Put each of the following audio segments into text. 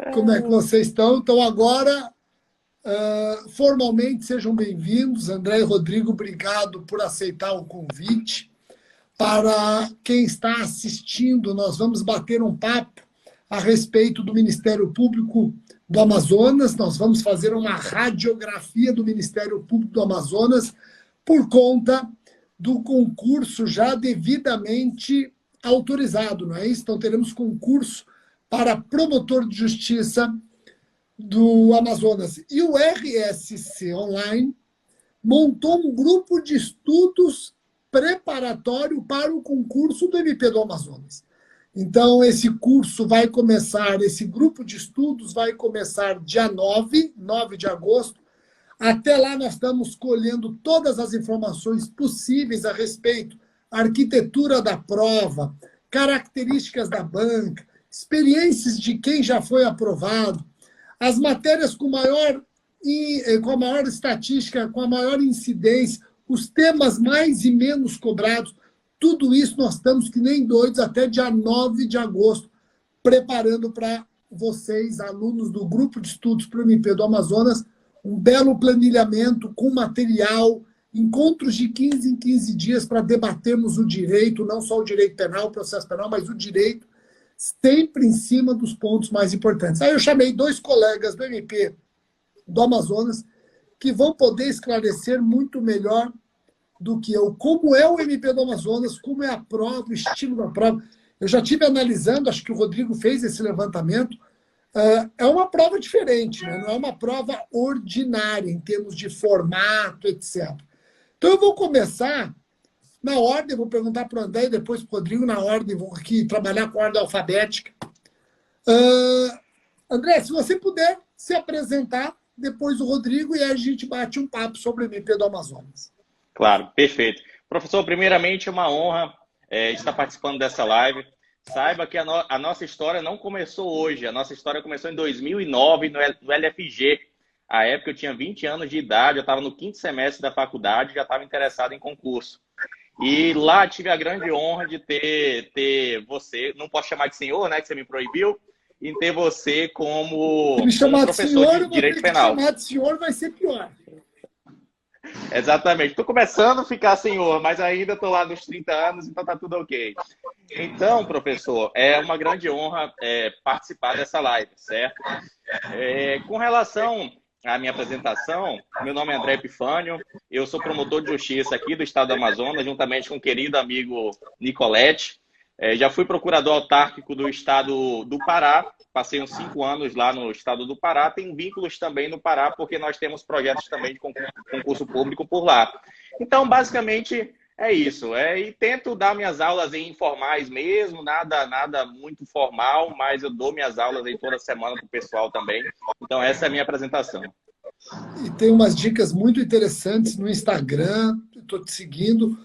Como é que vocês estão? Então, agora, formalmente, sejam bem-vindos. André e Rodrigo, obrigado por aceitar o convite. Para quem está assistindo, nós vamos bater um papo a respeito do Ministério Público do Amazonas. Nós vamos fazer uma radiografia do Ministério Público do Amazonas por conta do concurso já devidamente autorizado, não é isso? Então, teremos concurso para promotor de justiça do Amazonas. E o RSC Online montou um grupo de estudos preparatório para o concurso do MP do Amazonas. Então, esse curso vai começar, esse grupo de estudos vai começar dia 9 de agosto. Até lá nós estamos colhendo todas as informações possíveis a respeito da arquitetura da prova, características da banca, experiências de quem já foi aprovado, as matérias com a maior estatística, com a maior incidência, os temas mais e menos cobrados, tudo isso nós estamos que nem doidos até dia 9 de agosto, preparando para vocês, alunos do grupo de estudos para o MP do Amazonas, um belo planilhamento com material, encontros de 15 em 15 dias para debatermos o direito, não só o direito penal, o processo penal, mas o direito, sempre em cima dos pontos mais importantes. Aí eu chamei 2 colegas do MP do Amazonas que vão poder esclarecer muito melhor do que eu como é o MP do Amazonas, como é a prova, o estilo da prova. Eu já estive analisando, acho que o Rodrigo fez esse levantamento, é uma prova diferente, né? Não é uma prova ordinária em termos de formato, etc. Então eu vou começar na ordem, vou perguntar para o André e depois para o Rodrigo na ordem, vou aqui trabalhar com a ordem alfabética. André, se você puder se apresentar, depois o Rodrigo, e aí a gente bate um papo sobre o MP do Amazonas. Claro, perfeito. Professor, primeiramente é uma honra estar participando dessa live. Saiba que a nossa história não começou hoje, a nossa história começou em 2009 no LFG. À época eu tinha 20 anos de idade, eu estava no 5º semestre da faculdade, já estava interessado em concurso. E lá tive a grande honra de ter você, não posso chamar de senhor, né, que você me proibiu, e ter você como professor de direito penal. Se me chamar de senhor vai ser pior. Exatamente. Estou começando a ficar senhor, mas ainda estou lá nos 30 anos, então está tudo ok. Então, professor, é uma grande honra participar dessa live, certo? Com relação à minha apresentação, meu nome é André Epifânio, eu sou promotor de justiça aqui do estado do Amazonas, juntamente com o querido amigo Nicolete. Já fui procurador autárquico do estado do Pará, passei uns 5 anos lá no estado do Pará, tenho vínculos também no Pará, porque nós temos projetos também de concurso público por lá. Então, basicamente, é isso. E tento dar minhas aulas informais mesmo, nada muito formal, mas eu dou minhas aulas aí toda semana para o pessoal também. Então, essa é a minha apresentação. E tem umas dicas muito interessantes no Instagram, estou te seguindo.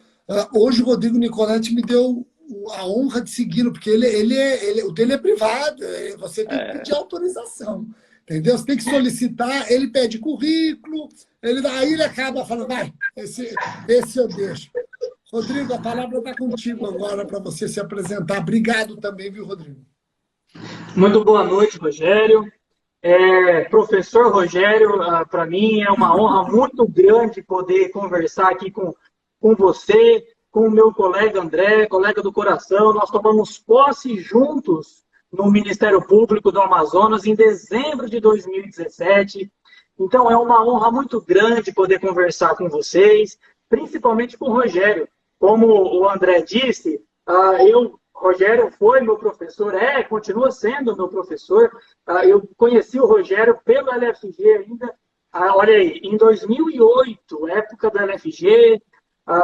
Hoje o Rodrigo Nicolete me deu a honra de segui-lo, porque o dele é privado, você tem que pedir autorização, entendeu? Você tem que solicitar, ele pede currículo, aí ele acaba falando, vai, esse eu deixo. Rodrigo, a palavra está contigo agora para você se apresentar. Obrigado também, viu, Rodrigo? Muito boa noite, Rogério. Professor Rogério, para mim é uma honra muito grande poder conversar aqui com você, com o meu colega André, colega do coração. Nós tomamos posse juntos no Ministério Público do Amazonas em dezembro de 2017. Então, é uma honra muito grande poder conversar com vocês, principalmente com o Rogério. Como o André disse, Rogério foi meu professor, continua sendo meu professor. Eu conheci o Rogério pelo LFG ainda, olha aí, em 2008, época do LFG,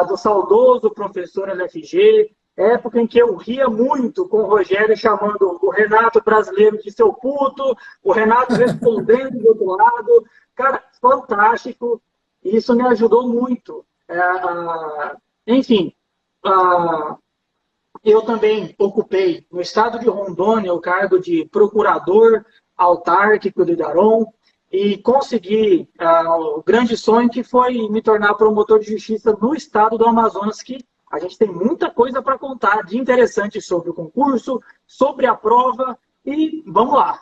do saudoso professor LFG, época em que eu ria muito com o Rogério, chamando o Renato brasileiro de seu puto, o Renato respondendo do outro lado. Cara, fantástico. Isso me ajudou muito. Enfim, eu também ocupei no estado de Rondônia o cargo de procurador autárquico do Idaron e consegui o grande sonho que foi me tornar promotor de justiça no estado do Amazonas, que a gente tem muita coisa para contar de interessante sobre o concurso, sobre a prova, e vamos lá.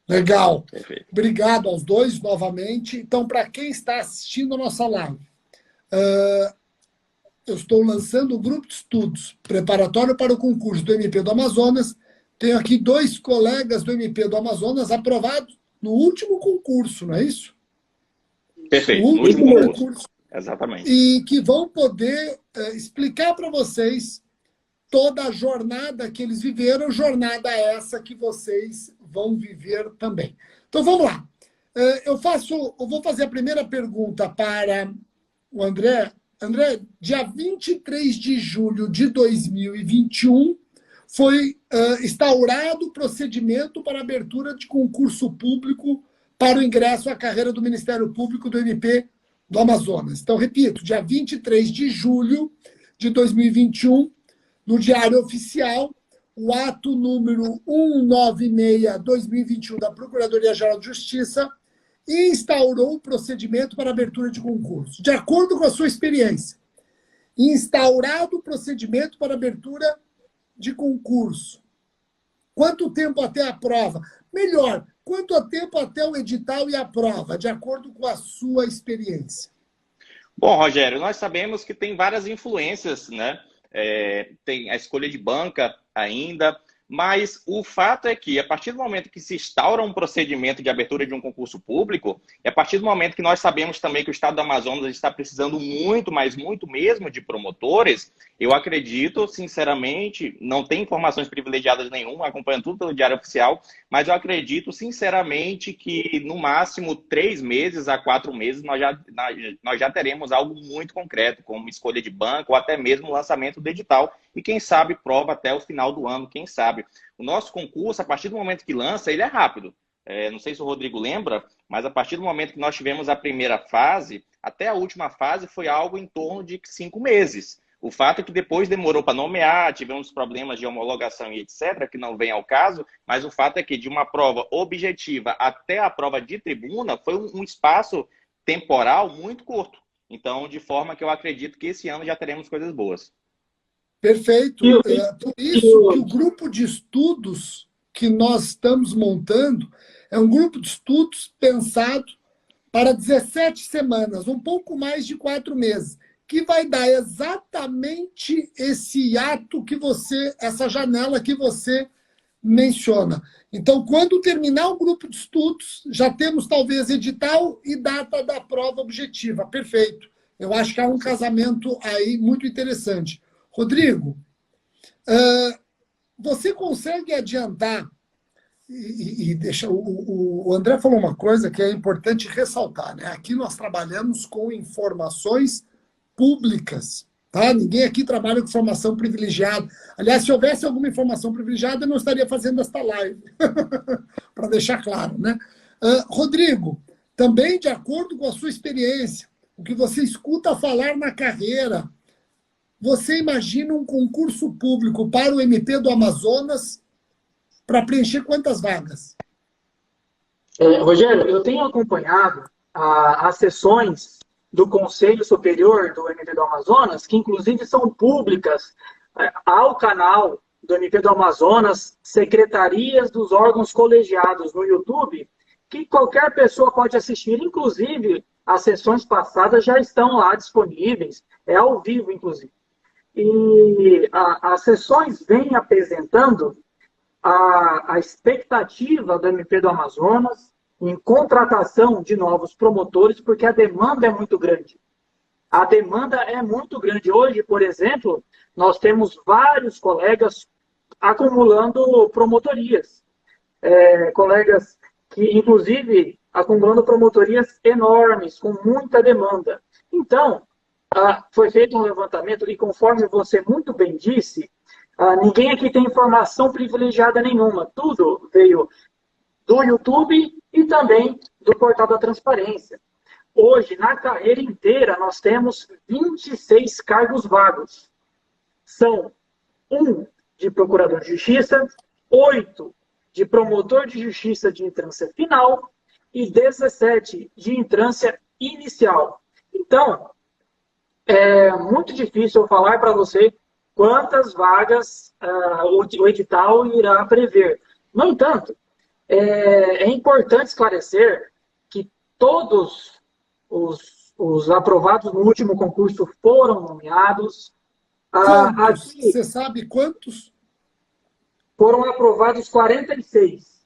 Legal. Perfeito. Obrigado aos dois novamente. Então, para quem está assistindo a nossa live, eu estou lançando o grupo de estudos preparatório para o concurso do MP do Amazonas. Tenho aqui 2 colegas do MP do Amazonas aprovados no último concurso, não é isso? Perfeito, No no último último concurso. Exatamente. E que vão poder explicar para vocês toda a jornada que eles viveram, jornada essa que vocês vão viver também. Então, vamos lá. Eu vou fazer a primeira pergunta para o André. André, dia 23 de julho de 2021, foi instaurado o procedimento para abertura de concurso público para o ingresso à carreira do Ministério Público do MP do Amazonas. Então, repito, dia 23 de julho de 2021, no Diário Oficial, o ato número 196/2021 da Procuradoria-Geral de Justiça instaurou o procedimento para abertura de concurso. De acordo com a sua experiência, instaurado o procedimento para abertura de concurso, quanto tempo até a prova? Melhor, quanto tempo até o edital e a prova, de acordo com a sua experiência? Bom, Rogério, nós sabemos que tem várias influências, né? Tem a escolha de banca ainda, mas o fato é que, a partir do momento que se instaura um procedimento de abertura de um concurso público, e a partir do momento que nós sabemos também que o Estado do Amazonas está precisando muito, mas muito mesmo, de promotores, eu acredito, sinceramente, não tenho informações privilegiadas nenhuma, acompanhando tudo pelo Diário Oficial, mas eu acredito, sinceramente, que no máximo 3 meses a 4 meses nós já teremos algo muito concreto, como escolha de banco ou até mesmo o lançamento do edital, e quem sabe prova até o final do ano, quem sabe. O nosso concurso, a partir do momento que lança, ele é rápido. Não sei se o Rodrigo lembra, mas a partir do momento que nós tivemos a primeira fase, até a última fase foi algo em torno de 5 meses. O fato é que depois demorou para nomear, tivemos problemas de homologação e etc., que não vem ao caso, mas o fato é que de uma prova objetiva até a prova de tribuna foi um espaço temporal muito curto. Então, de forma que eu acredito que esse ano já teremos coisas boas. Perfeito. Por isso que o grupo de estudos que nós estamos montando é um grupo de estudos pensado para 17 semanas, um pouco mais de 4 meses, que vai dar exatamente esse ato que essa janela que você menciona. Então, quando terminar o grupo de estudos, já temos talvez edital e data da prova objetiva. Perfeito. Eu acho que há um casamento aí muito interessante. Rodrigo, você consegue adiantar, e deixa, o André falou uma coisa que é importante ressaltar, né? Aqui nós trabalhamos com informações públicas, tá? Ninguém aqui trabalha com informação privilegiada. Aliás, se houvesse alguma informação privilegiada, eu não estaria fazendo esta live, para deixar claro, né? Rodrigo, também de acordo com a sua experiência, o que você escuta falar na carreira, você imagina um concurso público para o MP do Amazonas para preencher quantas vagas? Rogério, eu tenho acompanhado as sessões do Conselho Superior do MP do Amazonas, que inclusive são públicas ao canal do MP do Amazonas, secretarias dos órgãos colegiados no YouTube, que qualquer pessoa pode assistir, inclusive as sessões passadas já estão lá disponíveis, ao vivo, inclusive. E as sessões vêm apresentando a expectativa do MP do Amazonas em contratação de novos promotores, porque a demanda é muito grande. A demanda é muito grande. Hoje, por exemplo, nós temos vários colegas acumulando promotorias. Colegas que, inclusive, acumulando promotorias enormes, com muita demanda. Então, foi feito um levantamento e, conforme você muito bem disse, ninguém aqui tem informação privilegiada nenhuma. Tudo veio do YouTube e também do Portal da Transparência. Hoje, na carreira inteira, nós temos 26 cargos vagos. São 1 de procurador de justiça, 8 de promotor de justiça de entrância final e 17 de entrância inicial. Então, é muito difícil eu falar para você quantas vagas o edital irá prever. No entanto, é importante esclarecer que todos os aprovados no último concurso foram nomeados. Quantos? Aqui Você sabe quantos? foram aprovados 46.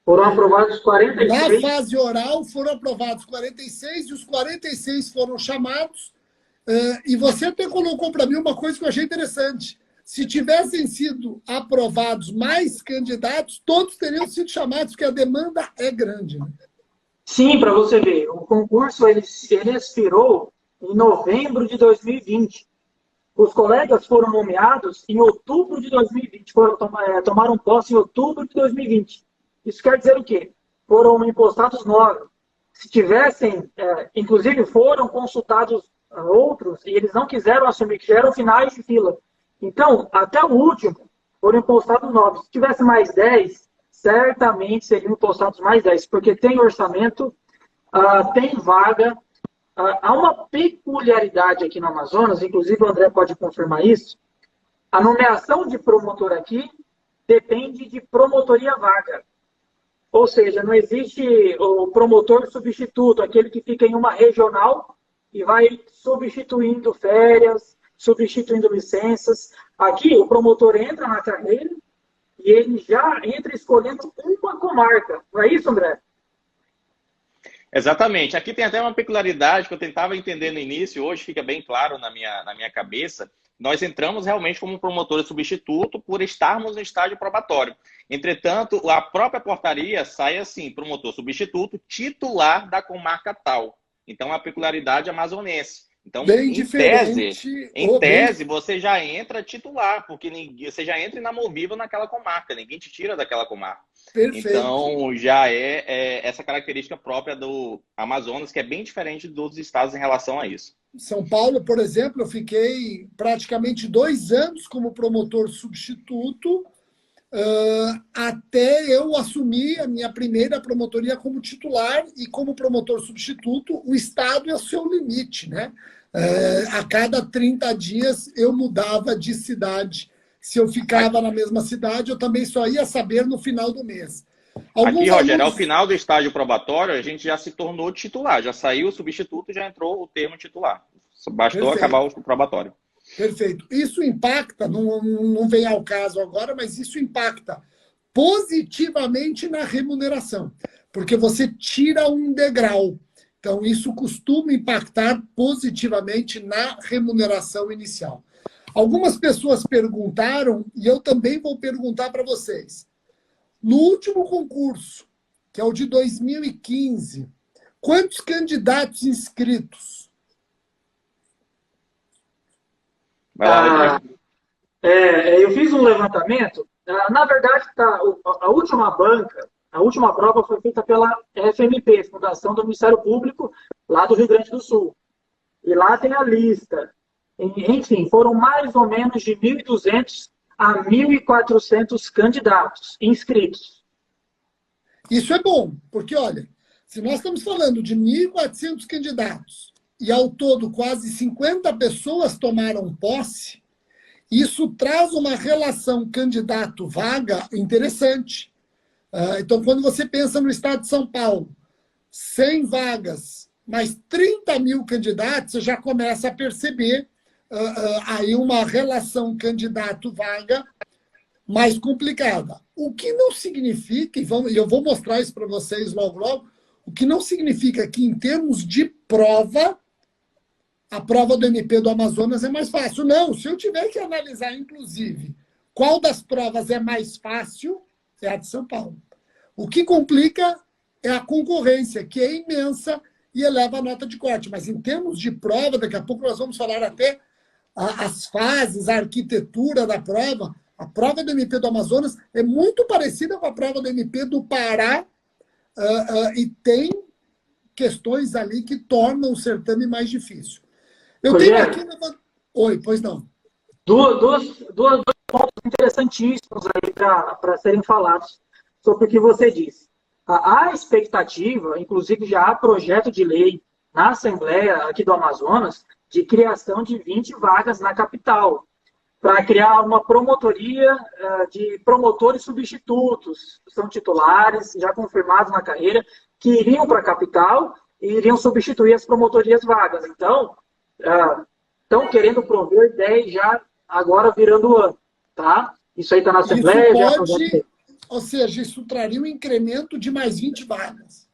Foram aprovados Na 46. fase oral foram aprovados 46 e os 46 foram chamados. E você até colocou para mim uma coisa que eu achei interessante. Se tivessem sido aprovados mais candidatos, todos teriam sido chamados, porque a demanda é grande. Né? Sim, para você ver, o concurso ele expirou em novembro de 2020. Os colegas foram nomeados em outubro de 2020, tomaram posse em outubro de 2020. Isso quer dizer o quê? Foram impostados 9. Se tivessem, inclusive foram consultados outros, e eles não quiseram assumir, que já eram finais de fila. Então, até o último, foram impostados 9. Se tivesse mais 10, certamente seriam impostados mais 10, porque tem orçamento, tem vaga. Há uma peculiaridade aqui no Amazonas, inclusive o André pode confirmar isso. A nomeação de promotor aqui depende de promotoria vaga. Ou seja, não existe o promotor substituto, aquele que fica em uma regional e vai substituindo férias, substituindo licenças. Aqui, o promotor entra na carreira e ele já entra escolhendo uma comarca. Não é isso, André? Exatamente. Aqui tem até uma peculiaridade que eu tentava entender no início, hoje fica bem claro na minha cabeça. Nós entramos realmente como promotor substituto por estarmos no estágio probatório. Entretanto, a própria portaria sai assim, promotor substituto titular da comarca tal. Então, a peculiaridade amazonense. Então, Bem diferente. em tese, você já entra titular, porque você já entra inamovível naquela comarca, ninguém te tira daquela comarca. Perfeito. Então, já é essa característica própria do Amazonas, que é bem diferente dos estados em relação a isso. São Paulo, por exemplo, eu fiquei praticamente 2 anos como promotor substituto, até eu assumir a minha primeira promotoria como titular, e como promotor substituto, o Estado é o seu limite, né? A cada 30 dias eu mudava de cidade. Se eu ficava na mesma cidade, eu também só ia saber no final do mês. Aqui, Rogério, ao final do estágio probatório, a gente já se tornou titular, já saiu o substituto e já entrou o termo titular. Bastou Perfeito. acabar o probatório. Perfeito. Isso impacta, não vem ao caso agora, mas isso impacta positivamente na remuneração, porque você tira um degrau. Então, isso costuma impactar positivamente na remuneração inicial. Algumas pessoas perguntaram, e eu também vou perguntar para vocês. No último concurso, que é o de 2015, quantos candidatos inscritos? Eu fiz um levantamento. Na verdade, a última banca, a última prova foi feita pela FMP, Fundação do Ministério Público, lá do Rio Grande do Sul. E lá tem a lista. Enfim, foram mais ou menos de 1.200 a 1.400 candidatos inscritos. Isso é bom, porque, olha, se nós estamos falando de 1.400 candidatos e, ao todo, quase 50 pessoas tomaram posse, isso traz uma relação candidato-vaga interessante. Então, quando você pensa no estado de São Paulo, 100 vagas, mais 30 mil candidatos, você já começa a perceber aí uma relação candidato-vaga mais complicada. O que não significa, e eu vou mostrar isso para vocês logo, o que não significa que, em termos de prova, a prova do MP do Amazonas é mais fácil. Não, se eu tiver que analisar, inclusive, qual das provas é mais fácil, é a de São Paulo. O que complica é a concorrência, que é imensa e eleva a nota de corte. Mas, em termos de prova, daqui a pouco nós vamos falar até as fases, a arquitetura da prova. A prova do MP do Amazonas é muito parecida com a prova do MP do Pará, e tem questões ali que tornam o certame mais difícil. Eu tenho aqui... Oi, pois não. Dois pontos interessantíssimos aí para serem falados sobre o que você disse. Há expectativa, inclusive já há projeto de lei na Assembleia aqui do Amazonas, de criação de 20 vagas na capital. para criar uma promotoria de promotores substitutos, são titulares, já confirmados na carreira, que iriam para a capital e iriam substituir as promotorias vagas. Então, estão querendo prover 10 já agora virando o ano, tá? Isso aí está na Assembleia. Ou seja, isso traria um incremento de mais 20 vagas.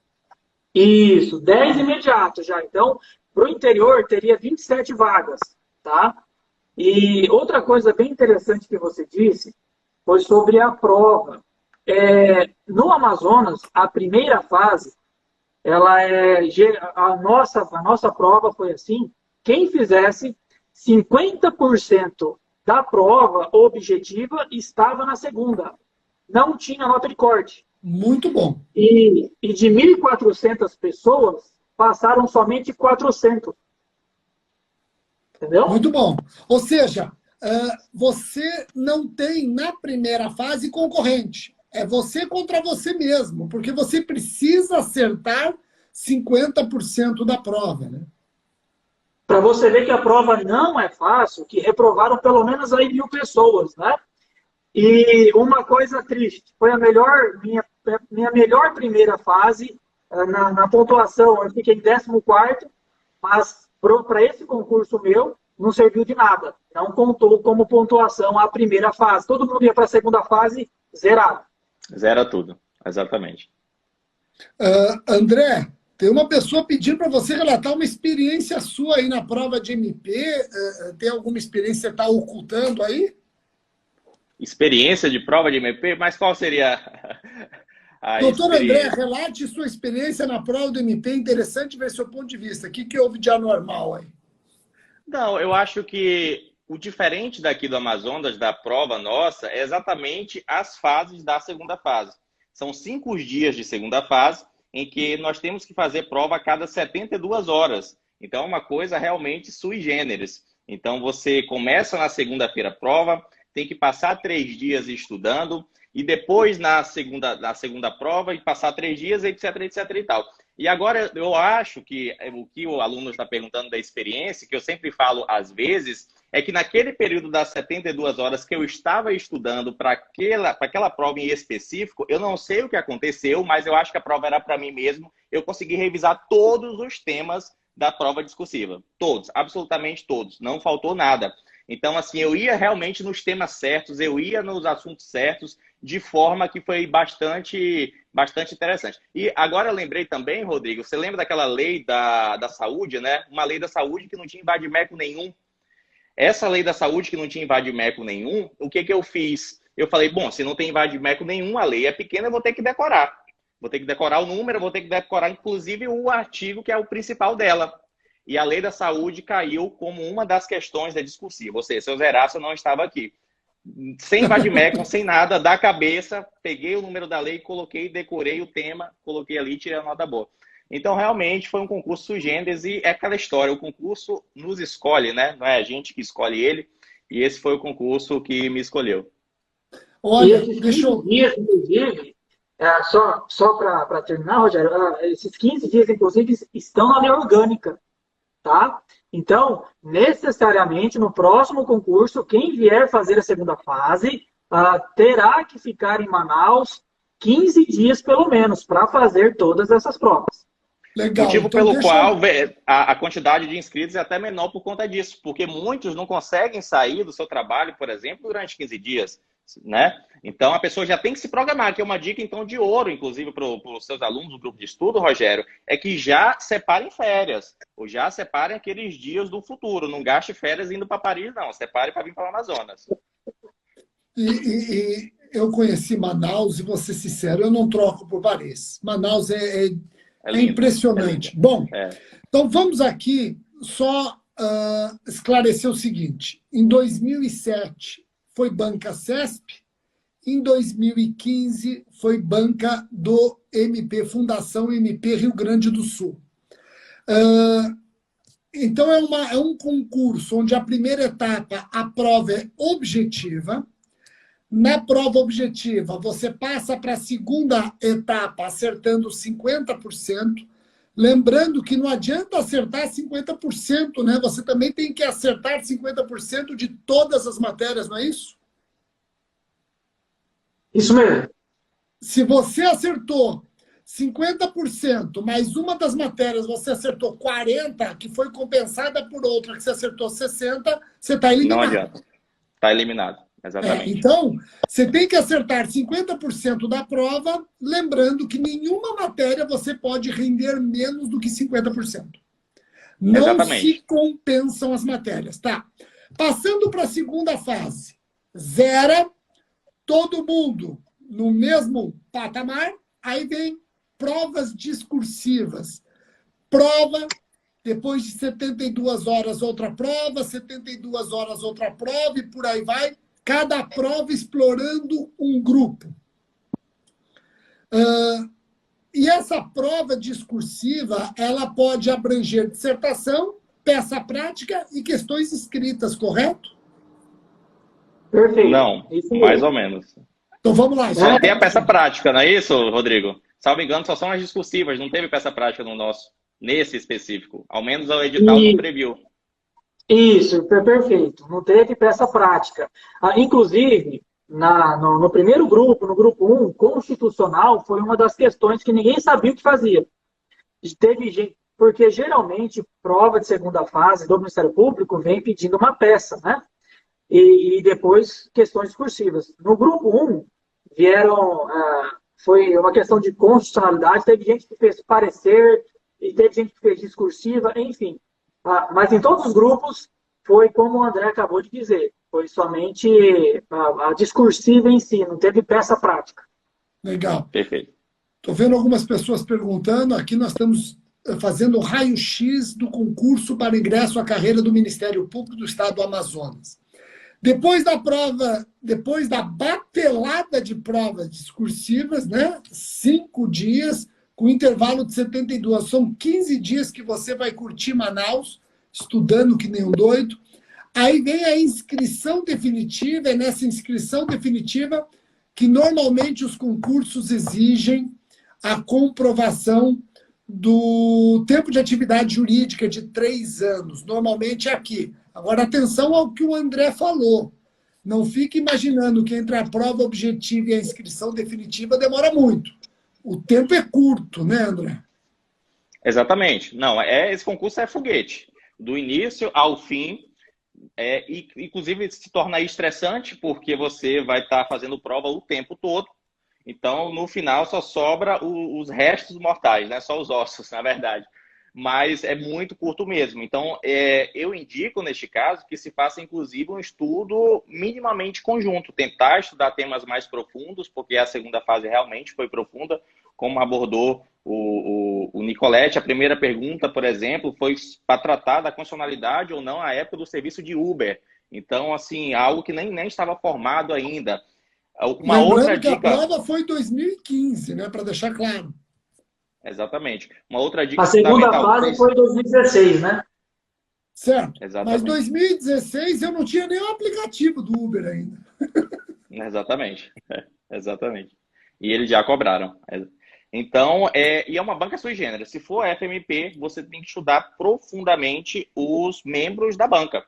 Isso, 10 imediato já. Então, para o interior, teria 27 vagas, tá? E outra coisa bem interessante que você disse foi sobre a prova. No Amazonas, a primeira fase, a nossa prova foi assim, quem fizesse 50% da prova objetiva estava na segunda. Não tinha nota de corte. Muito bom. E de 1.400 pessoas, passaram somente 400. Entendeu? Muito bom. Ou seja, você não tem na primeira fase concorrente. É você contra você mesmo, porque você precisa acertar 50% da prova, né? Para você ver que a prova não é fácil, que reprovaram pelo menos aí 1.000 pessoas, né? E uma coisa triste, foi minha melhor primeira fase na pontuação. Eu fiquei em 14º, mas para esse concurso meu, não serviu de nada. Não contou como pontuação a primeira fase. Todo mundo ia para a segunda fase, zerado. Zera tudo, exatamente. André, tem uma pessoa pedindo para você relatar uma experiência sua aí na prova de MP. Tem alguma experiência que você está ocultando aí? Experiência de prova de MP? Mas qual seria a Doutor experiência? André, relate sua experiência na prova do MP. Interessante ver seu ponto de vista. O que houve de anormal aí? Não, eu acho que o diferente daqui do Amazonas, da prova nossa, é exatamente as fases da segunda fase. São 5 dias de segunda fase, em que nós temos que fazer prova a cada 72 horas. Então, é uma coisa realmente sui generis. Então, você começa na segunda-feira a prova, tem que passar 3 dias estudando, e depois na segunda prova, e passar 3 dias, etc, etc e tal. E agora, eu acho que o que o aluno está perguntando da experiência, que eu sempre falo às vezes, é que naquele período das 72 horas que eu estava estudando para aquela prova em específico, eu não sei o que aconteceu, mas eu acho que a prova era para mim mesmo. Eu consegui revisar todos os temas da prova discursiva. Todos, absolutamente todos. Não faltou nada. Então, assim, eu ia realmente nos temas certos, eu ia nos assuntos certos, de forma que foi bastante interessante. E agora eu lembrei também, Rodrigo, você lembra daquela lei da saúde, né? Uma lei da saúde que não tinha invadimeco nenhum. Essa lei da saúde que não tinha invadimeco nenhum, o que eu fiz? Eu falei, bom, se não tem invadimeco nenhum, a lei é pequena, eu vou ter que decorar. Vou ter que decorar o número, vou ter que decorar, inclusive, o artigo que é o principal dela. E a lei da saúde caiu como uma das questões da discursiva. Ou seja, se eu zerasse, eu não estava aqui. Sem invadimeco, sem nada, da cabeça, peguei o número da lei, coloquei, decorei o tema, coloquei ali e tirei a nota boa. Então, realmente, foi um concurso sui generis e é aquela história, o concurso nos escolhe, né? Não é a gente que escolhe ele, e esse foi o concurso que me escolheu. Olha, deixa eu... dias, inclusive, só para terminar, Rogério, esses 15 dias, inclusive, estão na lei orgânica, tá? Então, necessariamente, no próximo concurso, quem vier fazer a segunda fase terá que ficar em Manaus 15 dias, pelo menos, para fazer todas essas provas. Legal. Motivo então, pelo qual a quantidade de inscritos é até menor por conta disso, porque muitos não conseguem sair do seu trabalho, por exemplo, durante 15 dias, né? Então, a pessoa já tem que se programar, que é uma dica, então, de ouro, inclusive, para os seus alunos do grupo de estudo, Rogério, é que já separem férias, ou já separem aqueles dias do futuro. Não gaste férias indo para Paris, não. Separe para vir para o Amazonas. E eu conheci Manaus, e vou ser sincero, eu não troco por Paris. Manaus é impressionante. Bom, então vamos aqui só esclarecer o seguinte. Em 2007 foi banca CESP, em 2015 foi banca do MP, Fundação MP Rio Grande do Sul. Então é um concurso onde a primeira etapa, a prova é objetiva. Na prova objetiva, você passa para a segunda etapa acertando 50%. Lembrando que não adianta acertar 50%, né? Você também tem que acertar 50% de todas as matérias, não é isso? Isso mesmo. Se você acertou 50%, mais uma das matérias você acertou 40%, que foi compensada por outra que você acertou 60%, você está eliminado. Não adianta. Está eliminado. Exatamente. Então, você tem que acertar 50% da prova, lembrando que nenhuma matéria você pode render menos do que 50%. Não Exatamente. se compensam as matérias, tá? Passando para a segunda fase. Zera, todo mundo no mesmo patamar, aí vem provas discursivas. Prova, depois de 72 horas outra prova, 72 horas outra prova e por aí vai. Cada prova explorando um grupo. E essa prova discursiva, ela pode abranger dissertação, peça prática e questões escritas, correto? Perfeito. Não, mais ou menos. Então vamos lá. Só tem a peça prática, não é isso, Rodrigo? Salvo engano, só são as discursivas, não teve peça prática no nosso, nesse específico. Ao menos o edital não previu. Isso, perfeito. Não teve peça prática. Inclusive, no primeiro grupo, no grupo 1, constitucional, foi uma das questões que ninguém sabia o que fazia. Teve gente, porque geralmente prova de segunda fase do Ministério Público vem pedindo uma peça, né? E depois questões discursivas. No grupo 1, foi uma questão de constitucionalidade, teve gente que fez parecer, e teve gente que fez discursiva, enfim. Mas em todos os grupos, foi como o André acabou de dizer, foi somente a discursiva em si, não teve peça prática. Legal. Perfeito. Estou vendo algumas pessoas perguntando, aqui nós estamos fazendo o raio-x do concurso para ingresso à carreira do Ministério Público do Estado do Amazonas. Depois da prova, depois da batelada de provas discursivas, né? 5 dias, com intervalo de 72. São 15 dias que você vai curtir Manaus, estudando que nem um doido. Aí vem a inscrição definitiva, é nessa inscrição definitiva que normalmente os concursos exigem a comprovação do tempo de atividade jurídica de 3 anos. Normalmente é aqui. Agora, atenção ao que o André falou. Não fique imaginando que entre a prova objetiva e a inscrição definitiva demora muito. O tempo é curto, né, André? Exatamente. Não, esse concurso é foguete. Do início ao fim, inclusive se torna estressante, porque você vai estar fazendo prova o tempo todo. Então, no final, só sobra os restos mortais, né? Só os ossos, na verdade. Mas é muito curto mesmo. Então, eu indico, neste caso, que se faça, inclusive, um estudo minimamente conjunto. Tentar estudar temas mais profundos, porque a segunda fase realmente foi profunda, como abordou o Nicolete. A primeira pergunta, por exemplo, foi para tratar da constitucionalidade ou não à época do serviço de Uber. Então, assim, algo que nem estava formado ainda. Uma outra dica... que a prova foi em 2015, né? Para deixar claro. Exatamente. Uma outra dica. A segunda fase foi em 2016, né? Certo. Exatamente. Mas 2016 eu não tinha nem o aplicativo do Uber ainda. Exatamente. Exatamente. E eles já cobraram. Então, e é uma banca sui generis. Se for FMP, você tem que estudar profundamente os membros da banca.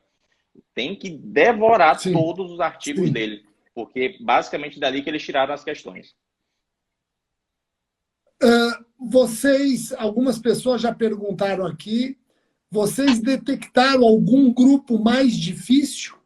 Tem que devorar todos os artigos dele. Porque basicamente dali que eles tiraram as questões. Algumas pessoas já perguntaram aqui, vocês detectaram algum grupo mais difícil?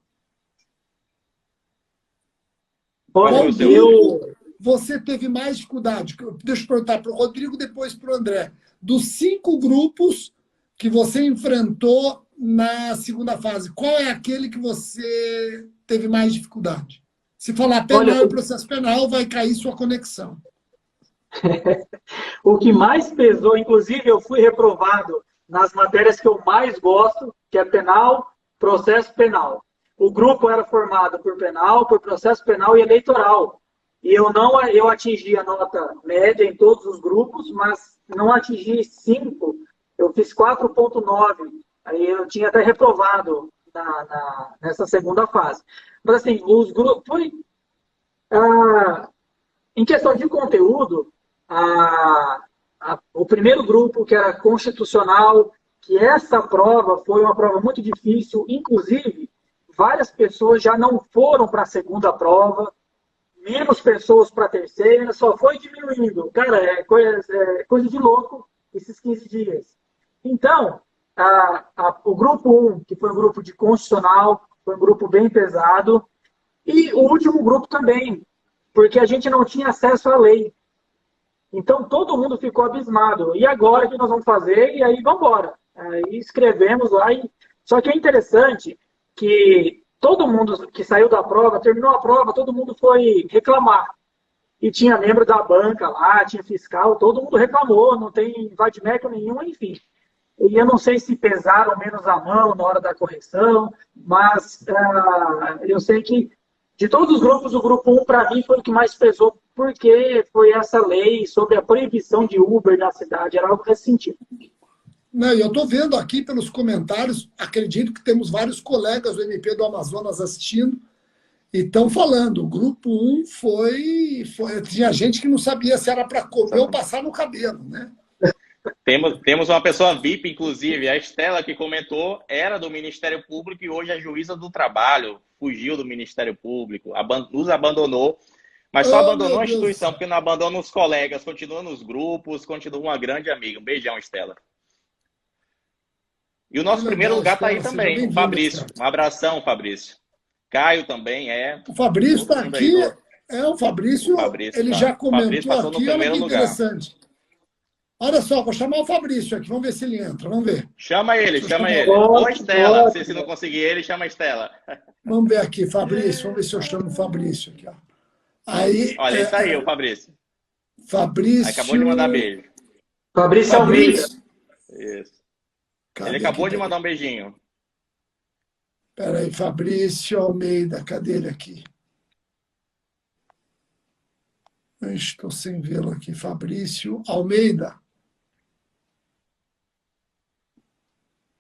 Qual grupo você teve mais dificuldade? Deixa eu perguntar para o Rodrigo, depois para o André. Dos 5 grupos que você enfrentou na segunda fase, qual é aquele que você teve mais dificuldade? Se falar penal e processo penal, vai cair sua conexão. O que mais pesou, inclusive eu fui reprovado nas matérias que eu mais gosto, que é penal, processo penal. O grupo era formado por penal, por processo penal e eleitoral. E eu atingi a nota média em todos os grupos, mas não atingi 5. Eu fiz 4,9. Aí eu tinha até reprovado nessa segunda fase. Mas assim, os grupos foi... em questão de conteúdo, o primeiro grupo, que era constitucional, que essa prova foi uma prova muito difícil, inclusive, várias pessoas já não foram para a segunda prova, menos pessoas para a terceira, só foi diminuindo. Cara, é coisa de louco esses 15 dias. Então, o grupo 1, que foi um grupo de constitucional, foi um grupo bem pesado, e o último grupo também, porque a gente não tinha acesso à lei. Então, todo mundo ficou abismado. E agora o que nós vamos fazer? E aí, vamos embora. Aí escrevemos lá. Só que é interessante que todo mundo que saiu da prova, terminou a prova, todo mundo foi reclamar. E tinha membro da banca lá, tinha fiscal, todo mundo reclamou, não tem vade-mecum nenhum, enfim. E eu não sei se pesaram menos a mão na hora da correção, mas eu sei que de todos os grupos, o grupo 1, para mim, foi o que mais pesou, porque foi essa lei sobre a proibição de Uber na cidade, era algo nesse sentido. Não, eu estou vendo aqui pelos comentários, acredito que temos vários colegas do MP do Amazonas assistindo e estão falando. O grupo 1 tinha gente que não sabia se era para comer ou passar no cabelo, né? Temos uma pessoa VIP, inclusive, a Estela, que comentou, era do Ministério Público e hoje é juíza do trabalho, fugiu do Ministério Público, nos abandonou, mas só abandonou a instituição, porque não abandona os colegas, continua nos grupos, continua uma grande amiga. Um beijão, Estela. E o nosso primeiro lugar está aí também, o Fabrício. Um abração, Fabrício. Caio também é. O Fabrício está aqui. O Fabrício ele já comentou aqui, olha que interessante. Olha só, vou chamar o Fabrício aqui, vamos ver se ele entra, vamos ver. Chama ele. Ou a Estela, se não conseguir ele, chama a Estela. Vamos ver aqui, Fabrício, vamos ver se eu chamo o Fabrício aqui. Ó. Aí, olha, esse aí, o Fabrício. Fabrício... Acabou de mandar beijo. Fabrício Almeida. Isso. Ele acabou de mandar um beijinho. Espera aí, Fabrício Almeida, cadê ele aqui? Estou sem vê-lo aqui. Fabrício Almeida.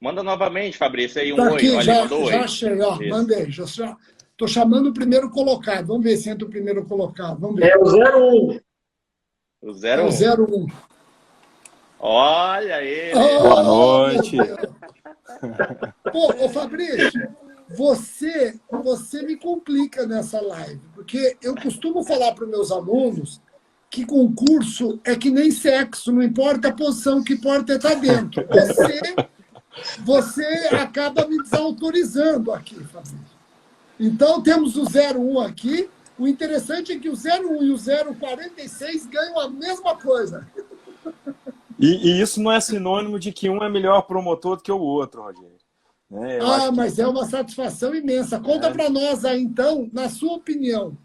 Manda novamente, Fabrício, aí tá oi. Aqui, olha, já achei, ó, mandei. Estou chamando o primeiro colocado. Vamos ver se entra o primeiro colocado. Vamos ver. É o 01. O 01. É o 01. Olha ele. Boa noite. Ô, Fabrício, você me complica nessa live, porque eu costumo falar para os meus alunos que concurso é que nem sexo, não importa a posição, o que importa é estar dentro. Você acaba me desautorizando aqui, Fabrício. Então, temos o 01 aqui. O interessante é que o 01 e o 046 ganham a mesma coisa. E isso não é sinônimo de que um é melhor promotor do que o outro, Rogério. Mas é uma satisfação imensa. Conta para nós aí, então, na sua opinião,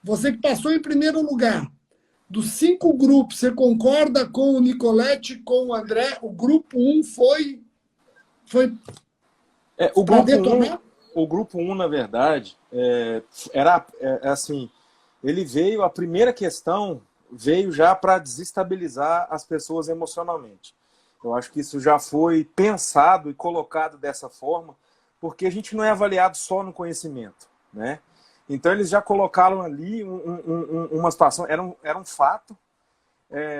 você que passou em primeiro lugar, dos 5 grupos, você concorda com o Nicolete, com o André? O grupo 1 foi o grupo 1, na verdade, era assim, ele veio, a primeira questão veio já para desestabilizar as pessoas emocionalmente. Eu acho que isso já foi pensado e colocado dessa forma, porque a gente não é avaliado só no conhecimento, né? Então eles já colocaram ali uma situação, era um fato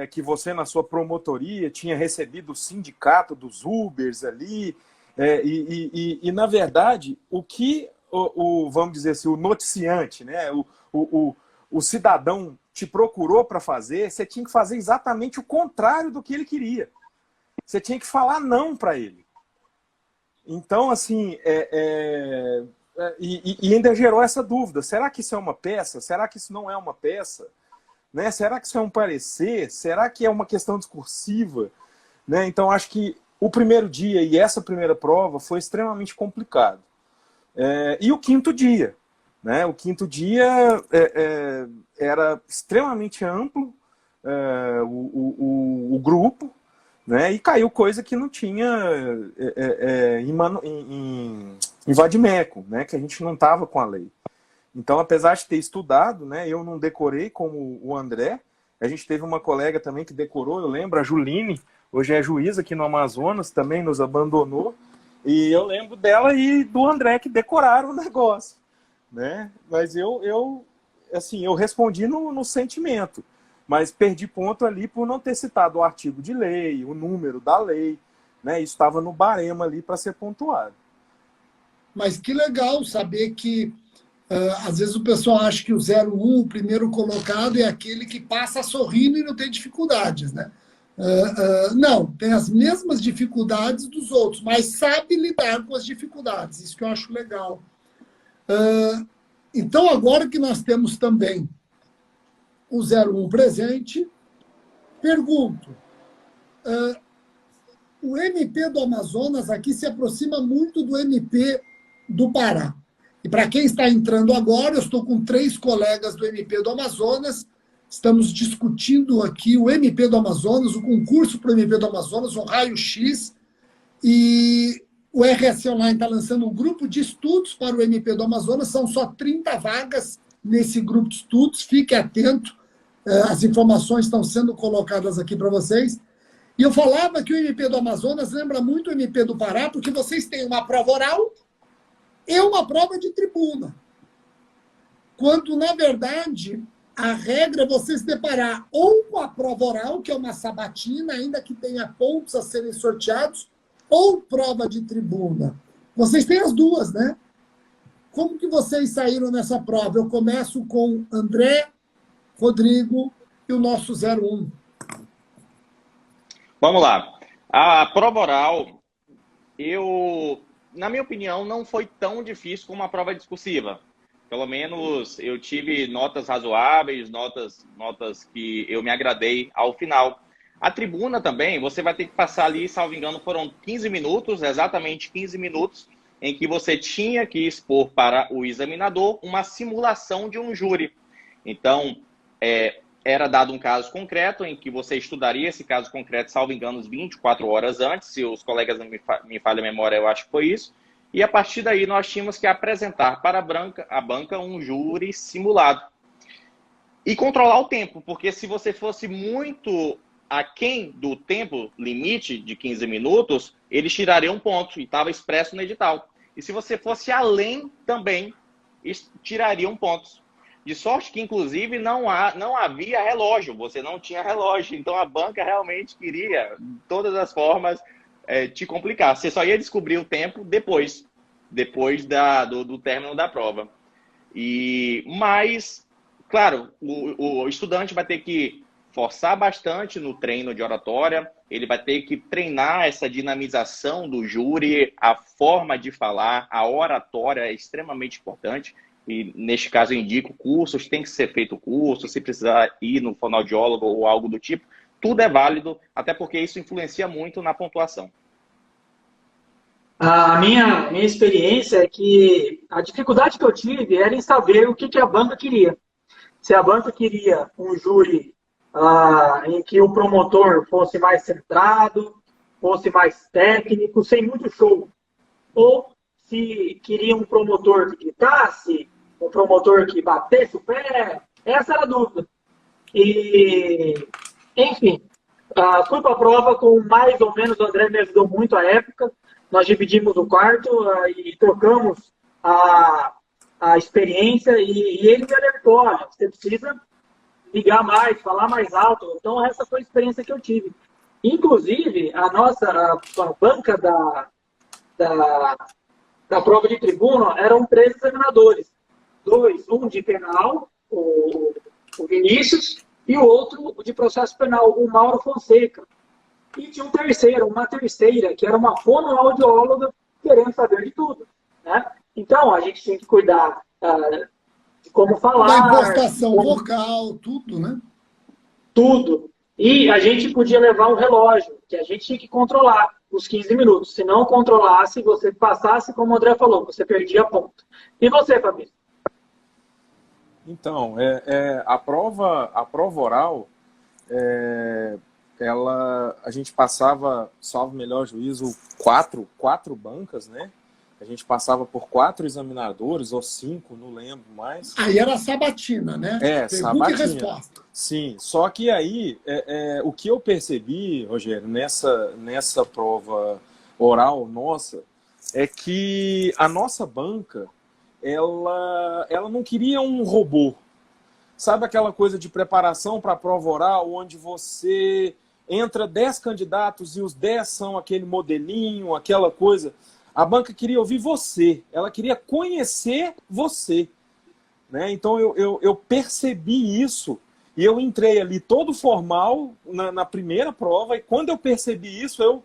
que você na sua promotoria tinha recebido o sindicato dos Ubers ali, e na verdade o que vamos dizer assim, o noticiante, né? O cidadão te procurou para fazer, você tinha que fazer exatamente o contrário do que ele queria. Você tinha que falar não para ele. Então, assim, e ainda gerou essa dúvida. Será que isso é uma peça? Será que isso não é uma peça? Né? Será que isso é um parecer? Será que é uma questão discursiva? Né? Então, acho que o primeiro dia e essa primeira prova foi extremamente complicado. E o quinto dia? Né? O quinto dia era extremamente amplo, o grupo, né? E caiu coisa que não tinha em vade-mecum, né? Que a gente não estava com a lei. Então, apesar de ter estudado, né? Eu não decorei como o André. A gente teve uma colega também que decorou, eu lembro, a Juline, hoje é juíza aqui no Amazonas, também nos abandonou. E eu lembro dela e do André que decoraram o negócio, né? Mas eu respondi no sentimento. mas perdi ponto ali por não ter citado o artigo de lei, o número da lei, né? Isso estava no barema ali para ser pontuado. Mas que legal saber que, às vezes o pessoal acha que o 01, o primeiro colocado, é aquele que passa sorrindo e não tem dificuldades, né? Não, tem as mesmas dificuldades dos outros, mas sabe lidar com as dificuldades. Isso que eu acho legal. Então, agora que nós temos também o 01 presente, pergunto, o MP do Amazonas aqui se aproxima muito do MP do Pará. E para quem está entrando agora, eu estou com 3 colegas do MP do Amazonas, estamos discutindo aqui o MP do Amazonas, o concurso para o MP do Amazonas, um raio-x, e o RS Online está lançando um grupo de estudos para o MP do Amazonas, são só 30 vagas nesse grupo de estudos, fique atento, as informações estão sendo colocadas aqui para vocês. E eu falava que o MP do Amazonas lembra muito o MP do Pará, porque vocês têm uma prova oral e uma prova de tribuna. Quando, na verdade, a regra é você se deparar ou com a prova oral, que é uma sabatina, ainda que tenha pontos a serem sorteados, ou prova de tribuna. Vocês têm as duas, né? Como que vocês saíram nessa prova? Eu começo com André, Rodrigo e o nosso 01. Vamos lá. A prova oral, na minha opinião, não foi tão difícil como a prova discursiva. Pelo menos eu tive notas razoáveis, notas que eu me agradei ao final. A tribuna também, você vai ter que passar ali, salvo engano, foram 15 minutos, exatamente 15 minutos, em que você tinha que expor para o examinador uma simulação de um júri. Então, era dado um caso concreto em que você estudaria esse caso concreto, salvo engano, 24 horas antes, se os colegas não me falham a memória, eu acho que foi isso. E a partir daí nós tínhamos que apresentar para a banca um júri simulado. E controlar o tempo, porque se você fosse muito aquém do tempo limite de 15 minutos, eles tirariam um ponto, e estava expresso no edital. E se você fosse além também, tirariam pontos. De sorte que, inclusive, não havia relógio, você não tinha relógio. Então, a banca realmente queria, de todas as formas, te complicar. Você só ia descobrir o tempo depois do término da prova. Mas, claro, o estudante vai ter que forçar bastante no treino de oratória, ele vai ter que treinar essa dinamização do júri, a forma de falar, a oratória é extremamente importante. E, neste caso, eu indico cursos, tem que ser feito curso, se precisar ir no fonoaudiólogo ou algo do tipo, tudo é válido, até porque isso influencia muito na pontuação. A minha experiência é que a dificuldade que eu tive era em saber o que a banca queria. Se a banca queria um júri em que o promotor fosse mais centrado, fosse mais técnico, sem muito show, ou se queria um promotor que gritasse, um promotor que batesse o pé, essa era a dúvida. E, enfim, fui para a prova com mais ou menos, o André me ajudou muito à época, nós dividimos o quarto e trocamos a experiência e ele me alertou, olha, você precisa ligar mais, falar mais alto. Então, essa foi a experiência que eu tive. Inclusive, a banca da prova de tribuna eram 3 examinadores. 2, um de penal, o Vinícius, e o outro de processo penal, o Mauro Fonseca. E tinha uma terceira, que era uma fonoaudióloga querendo saber de tudo. Né? Então, a gente tinha que cuidar de como falar. Da impostação vocal, tudo, né? Tudo. E a gente podia levar um relógio, que a gente tinha que controlar os 15 minutos. Se não controlasse, você passasse, como o André falou, você perdia ponto. E você, Fabrício? Então, a prova oral, a gente passava, salvo melhor juízo, quatro bancas, né? A gente passava por 4 examinadores, ou 5, não lembro mais. Aí era sabatina, né? Pergunta sabatina. E resposta. Sim, só que aí, o que eu percebi, Rogério, nessa prova oral nossa, é que a nossa banca, ela não queria um robô, sabe aquela coisa de preparação para a prova oral, onde você entra 10 candidatos e os 10 são aquele modelinho, aquela coisa? A banca queria ouvir você, ela queria conhecer você, né? Então eu percebi isso e eu entrei ali todo formal na primeira prova, e quando eu percebi isso, eu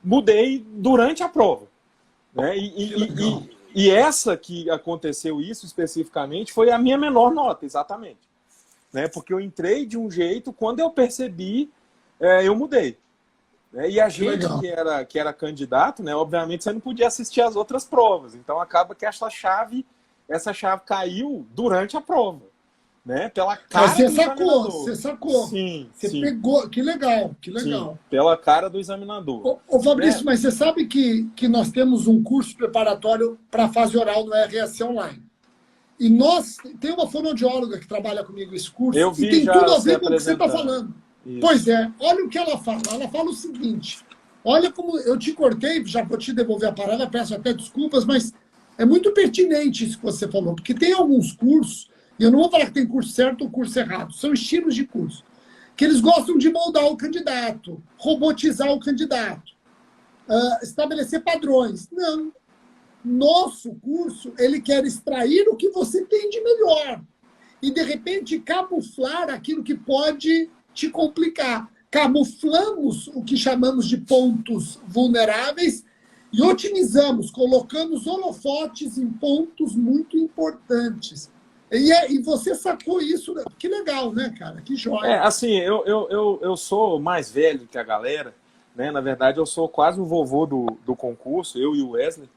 mudei durante a prova, né? E essa que aconteceu isso especificamente foi a minha menor nota, exatamente, né? Porque eu entrei de um jeito, quando eu percebi, eu mudei. E a gente que era candidato, né? Obviamente você não podia assistir as outras provas, então acaba que essa chave caiu durante a prova, né? Pela cara do examinador. Você sacou. Sim, você sim. pegou. Que legal. Sim, pela cara do examinador. Ô Fabrício, mas você sabe que nós temos um curso preparatório para a fase oral no RS Online. E tem uma fonoaudióloga que trabalha comigo esse curso, eu vi, e tem já tudo a ver com o que você está falando. Isso. Pois é, olha o que ela fala. Ela fala o seguinte: olha como eu te cortei, já vou te devolver a palavra, peço até desculpas, mas é muito pertinente isso que você falou, porque tem alguns cursos, e eu não vou falar que tem curso certo ou curso errado, são estilos de curso, que eles gostam de moldar o candidato, robotizar o candidato, estabelecer padrões. Não. Nosso curso, ele quer extrair o que você tem de melhor e, de repente, camuflar aquilo que pode te complicar. Camuflamos o que chamamos de pontos vulneráveis e otimizamos, colocamos holofotes em pontos muito importantes. E você sacou isso. Que legal, né, cara? Que joia. Assim, eu sou mais velho que a galera, né? Na verdade, eu sou quase o vovô do concurso, eu e o Wesley.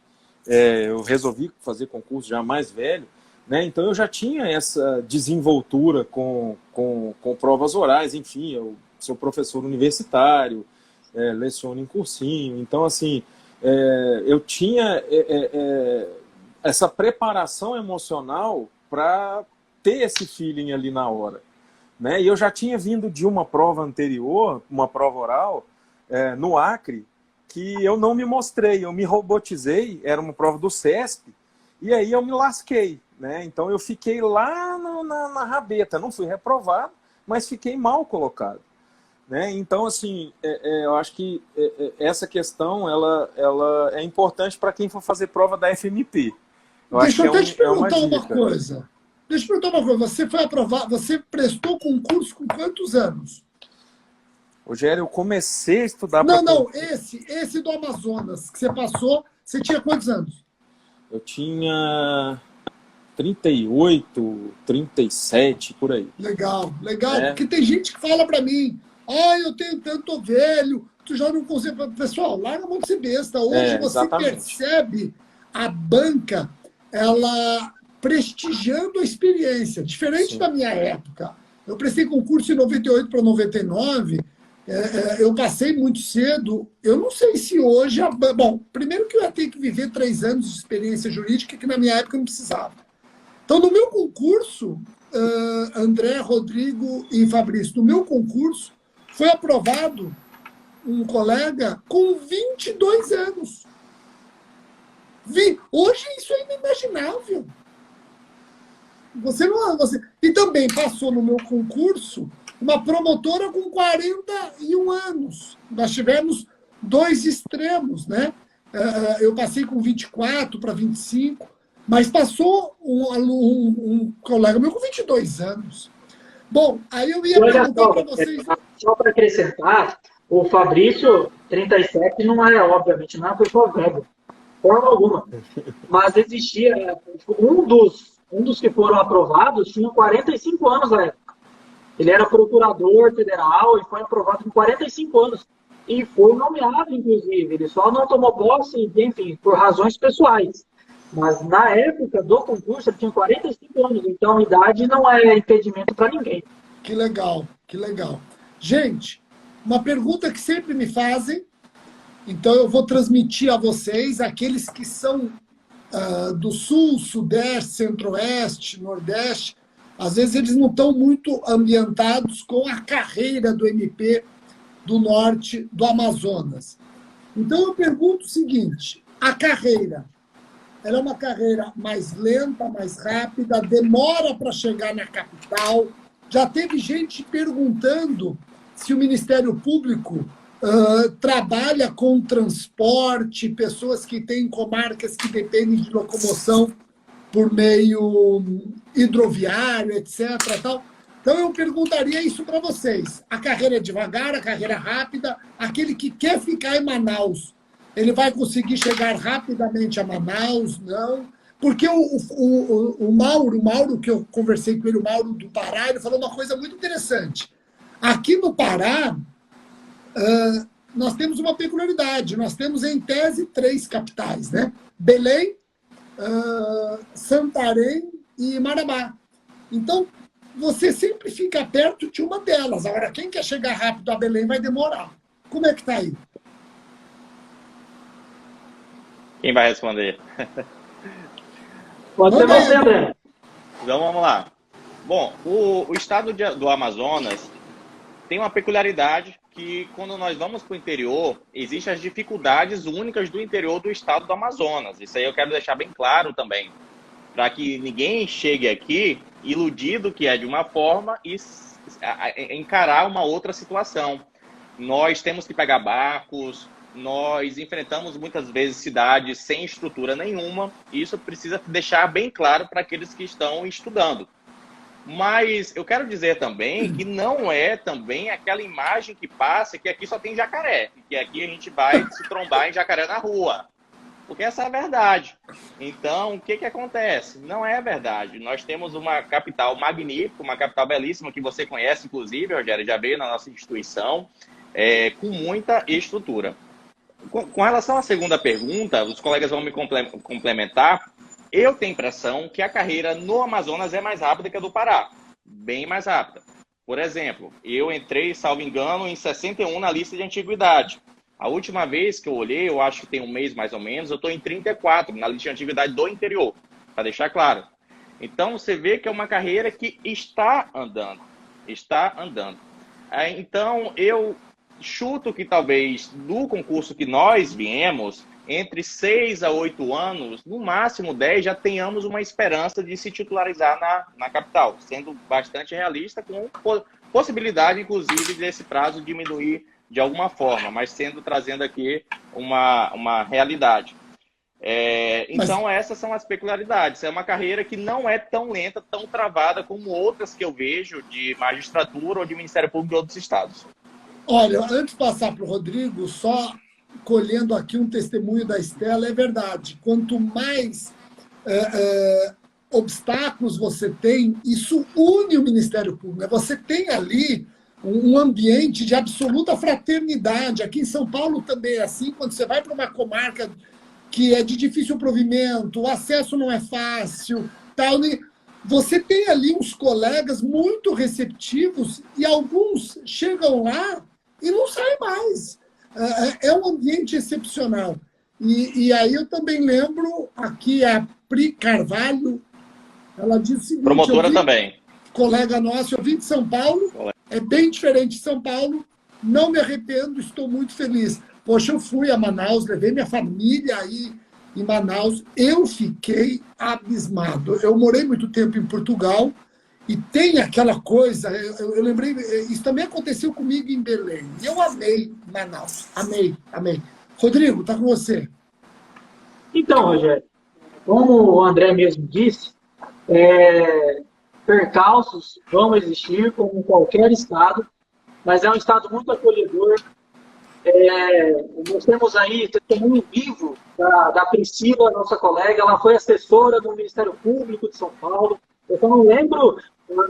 Eu resolvi fazer concurso já mais velho, né? Então eu já tinha essa desenvoltura com provas orais, enfim, eu sou professor universitário, leciono em cursinho, então assim, eu tinha essa preparação emocional para ter esse feeling ali na hora, né? E eu já tinha vindo de uma prova anterior, uma prova oral, no Acre, que eu não me mostrei, eu me robotizei, era uma prova do CESP, e aí eu me lasquei, né? Então eu fiquei lá na rabeta, não fui reprovado, mas fiquei mal colocado, né? Então, assim, eu acho que essa questão ela é importante para quem for fazer prova da FMP. Deixa eu até te perguntar uma coisa. Você foi aprovado, você prestou concurso com quantos anos? Rogério, eu comecei a estudar... Não, esse do Amazonas, que você passou, você tinha quantos anos? Eu tinha 38, 37, por aí. Legal, porque tem gente que fala pra mim, eu tenho tanto velho, tu já não consegue... Pessoal, larga a mão de ser besta. Hoje você percebe a banca, ela prestigiando a experiência, diferente da minha época. Eu prestei concurso em 98 para 99, eu passei muito cedo, eu não sei se hoje... Bom, primeiro que eu ia ter que viver 3 anos de experiência jurídica, que na minha época eu não precisava. Então, no meu concurso, André, Rodrigo e Fabrício, no meu concurso, foi aprovado um colega com 22 anos. Hoje isso é inimaginável. E também passou no meu concurso uma promotora com 41 anos. Nós tivemos 2 extremos, né? Eu passei com 24 para 25, mas passou um colega meu com 22 anos. Bom, aí eu ia perguntar para vocês... Só para acrescentar, o Fabrício, 37, não é, obviamente, não foi só velho, forma alguma. Mas existia... Um dos que foram aprovados tinha 45 anos na época. Ele era procurador federal e foi aprovado com 45 anos. E foi nomeado, inclusive. Ele só não tomou posse, enfim, por razões pessoais. Mas na época do concurso ele tinha 45 anos. Então a idade não é impedimento para ninguém. Que legal, que legal. Gente, uma pergunta que sempre me fazem, então eu vou transmitir a vocês, aqueles que são do Sul, Sudeste, Centro-Oeste, Nordeste, às vezes eles não estão muito ambientados com a carreira do MP do Norte do Amazonas. Então eu pergunto o seguinte, a carreira, ela é uma carreira mais lenta, mais rápida, demora para chegar na capital. Já teve gente perguntando se o Ministério Público trabalha com transporte, pessoas que têm comarcas que dependem de locomoção por meio hidroviário, etc. Tal. Então, eu perguntaria isso para vocês. A carreira é devagar, a carreira é rápida. Aquele que quer ficar em Manaus, ele vai conseguir chegar rapidamente a Manaus? Não. Porque o Mauro, que eu conversei com ele, o Mauro do Pará, ele falou uma coisa muito interessante. Aqui no Pará, nós temos uma peculiaridade. Nós temos, em tese, 3 capitais, né? Belém, Santarém e Marabá. Então, você sempre fica perto de uma delas. Agora, quem quer chegar rápido a Belém vai demorar. Como é que está aí? Quem vai responder? Pode ser você, André. Então, vamos lá. Bom, o estado do Amazonas tem uma peculiaridade que, quando nós vamos para o interior, existem as dificuldades únicas do interior do estado do Amazonas. Isso aí eu quero deixar bem claro também, para que ninguém chegue aqui iludido que é de uma forma e encarar uma outra situação. Nós temos que pegar barcos, nós enfrentamos muitas vezes cidades sem estrutura nenhuma, e isso precisa deixar bem claro para aqueles que estão estudando. Mas eu quero dizer também que não é também aquela imagem que passa que aqui só tem jacaré, que aqui a gente vai se trombar em jacaré na rua. Porque essa é a verdade. Então, o que acontece? Não é verdade. Nós temos uma capital magnífica, uma capital belíssima, que você conhece, inclusive, Rogério, já veio na nossa instituição, com muita estrutura. Com relação à segunda pergunta, os colegas vão me complementar. Eu tenho a impressão que a carreira no Amazonas é mais rápida que a do Pará. Bem mais rápida. Por exemplo, eu entrei, salvo engano, em 61 na lista de antiguidade. A última vez que eu olhei, eu acho que tem um mês mais ou menos, eu estou em 34, na lista de antiguidade do interior, para deixar claro. Então, você vê que é uma carreira que está andando. Está andando. Então, eu chuto que talvez do concurso que nós viemos, entre 6 a 8 anos, no máximo 10, já tenhamos uma esperança de se titularizar na capital, sendo bastante realista, com possibilidade, inclusive, desse prazo diminuir de alguma forma, mas trazendo aqui uma realidade. Então, essas são as peculiaridades. É uma carreira que não é tão lenta, tão travada como outras que eu vejo de magistratura ou de Ministério Público de outros estados. Olha, antes de passar para o Rodrigo, só colhendo aqui um testemunho da Estela, é verdade. Quanto mais obstáculos você tem, isso une o Ministério Público. Você tem ali um ambiente de absoluta fraternidade. Aqui em São Paulo também é assim. Quando você vai para uma comarca que é de difícil provimento, o acesso não é fácil, tal, você tem ali uns colegas muito receptivos e alguns chegam lá e não saem mais. É um ambiente excepcional. E aí eu também lembro, aqui a Pri Carvalho, ela disse o seguinte... Promotora também. Colega nossa, eu vim de São Paulo, é bem diferente de São Paulo, não me arrependo, estou muito feliz. Poxa, eu fui a Manaus, levei minha família aí em Manaus, eu fiquei abismado. Eu morei muito tempo em Portugal e tem aquela coisa, eu lembrei, isso também aconteceu comigo em Belém. E eu amei Manaus, amei. Rodrigo, está com você. Então, Rogério, como o André mesmo disse, percalços vão existir, como em qualquer estado, mas é um estado muito acolhedor. Nós temos aí testemunho vivo da Priscila, nossa colega, ela foi assessora do Ministério Público de São Paulo. Eu só não lembro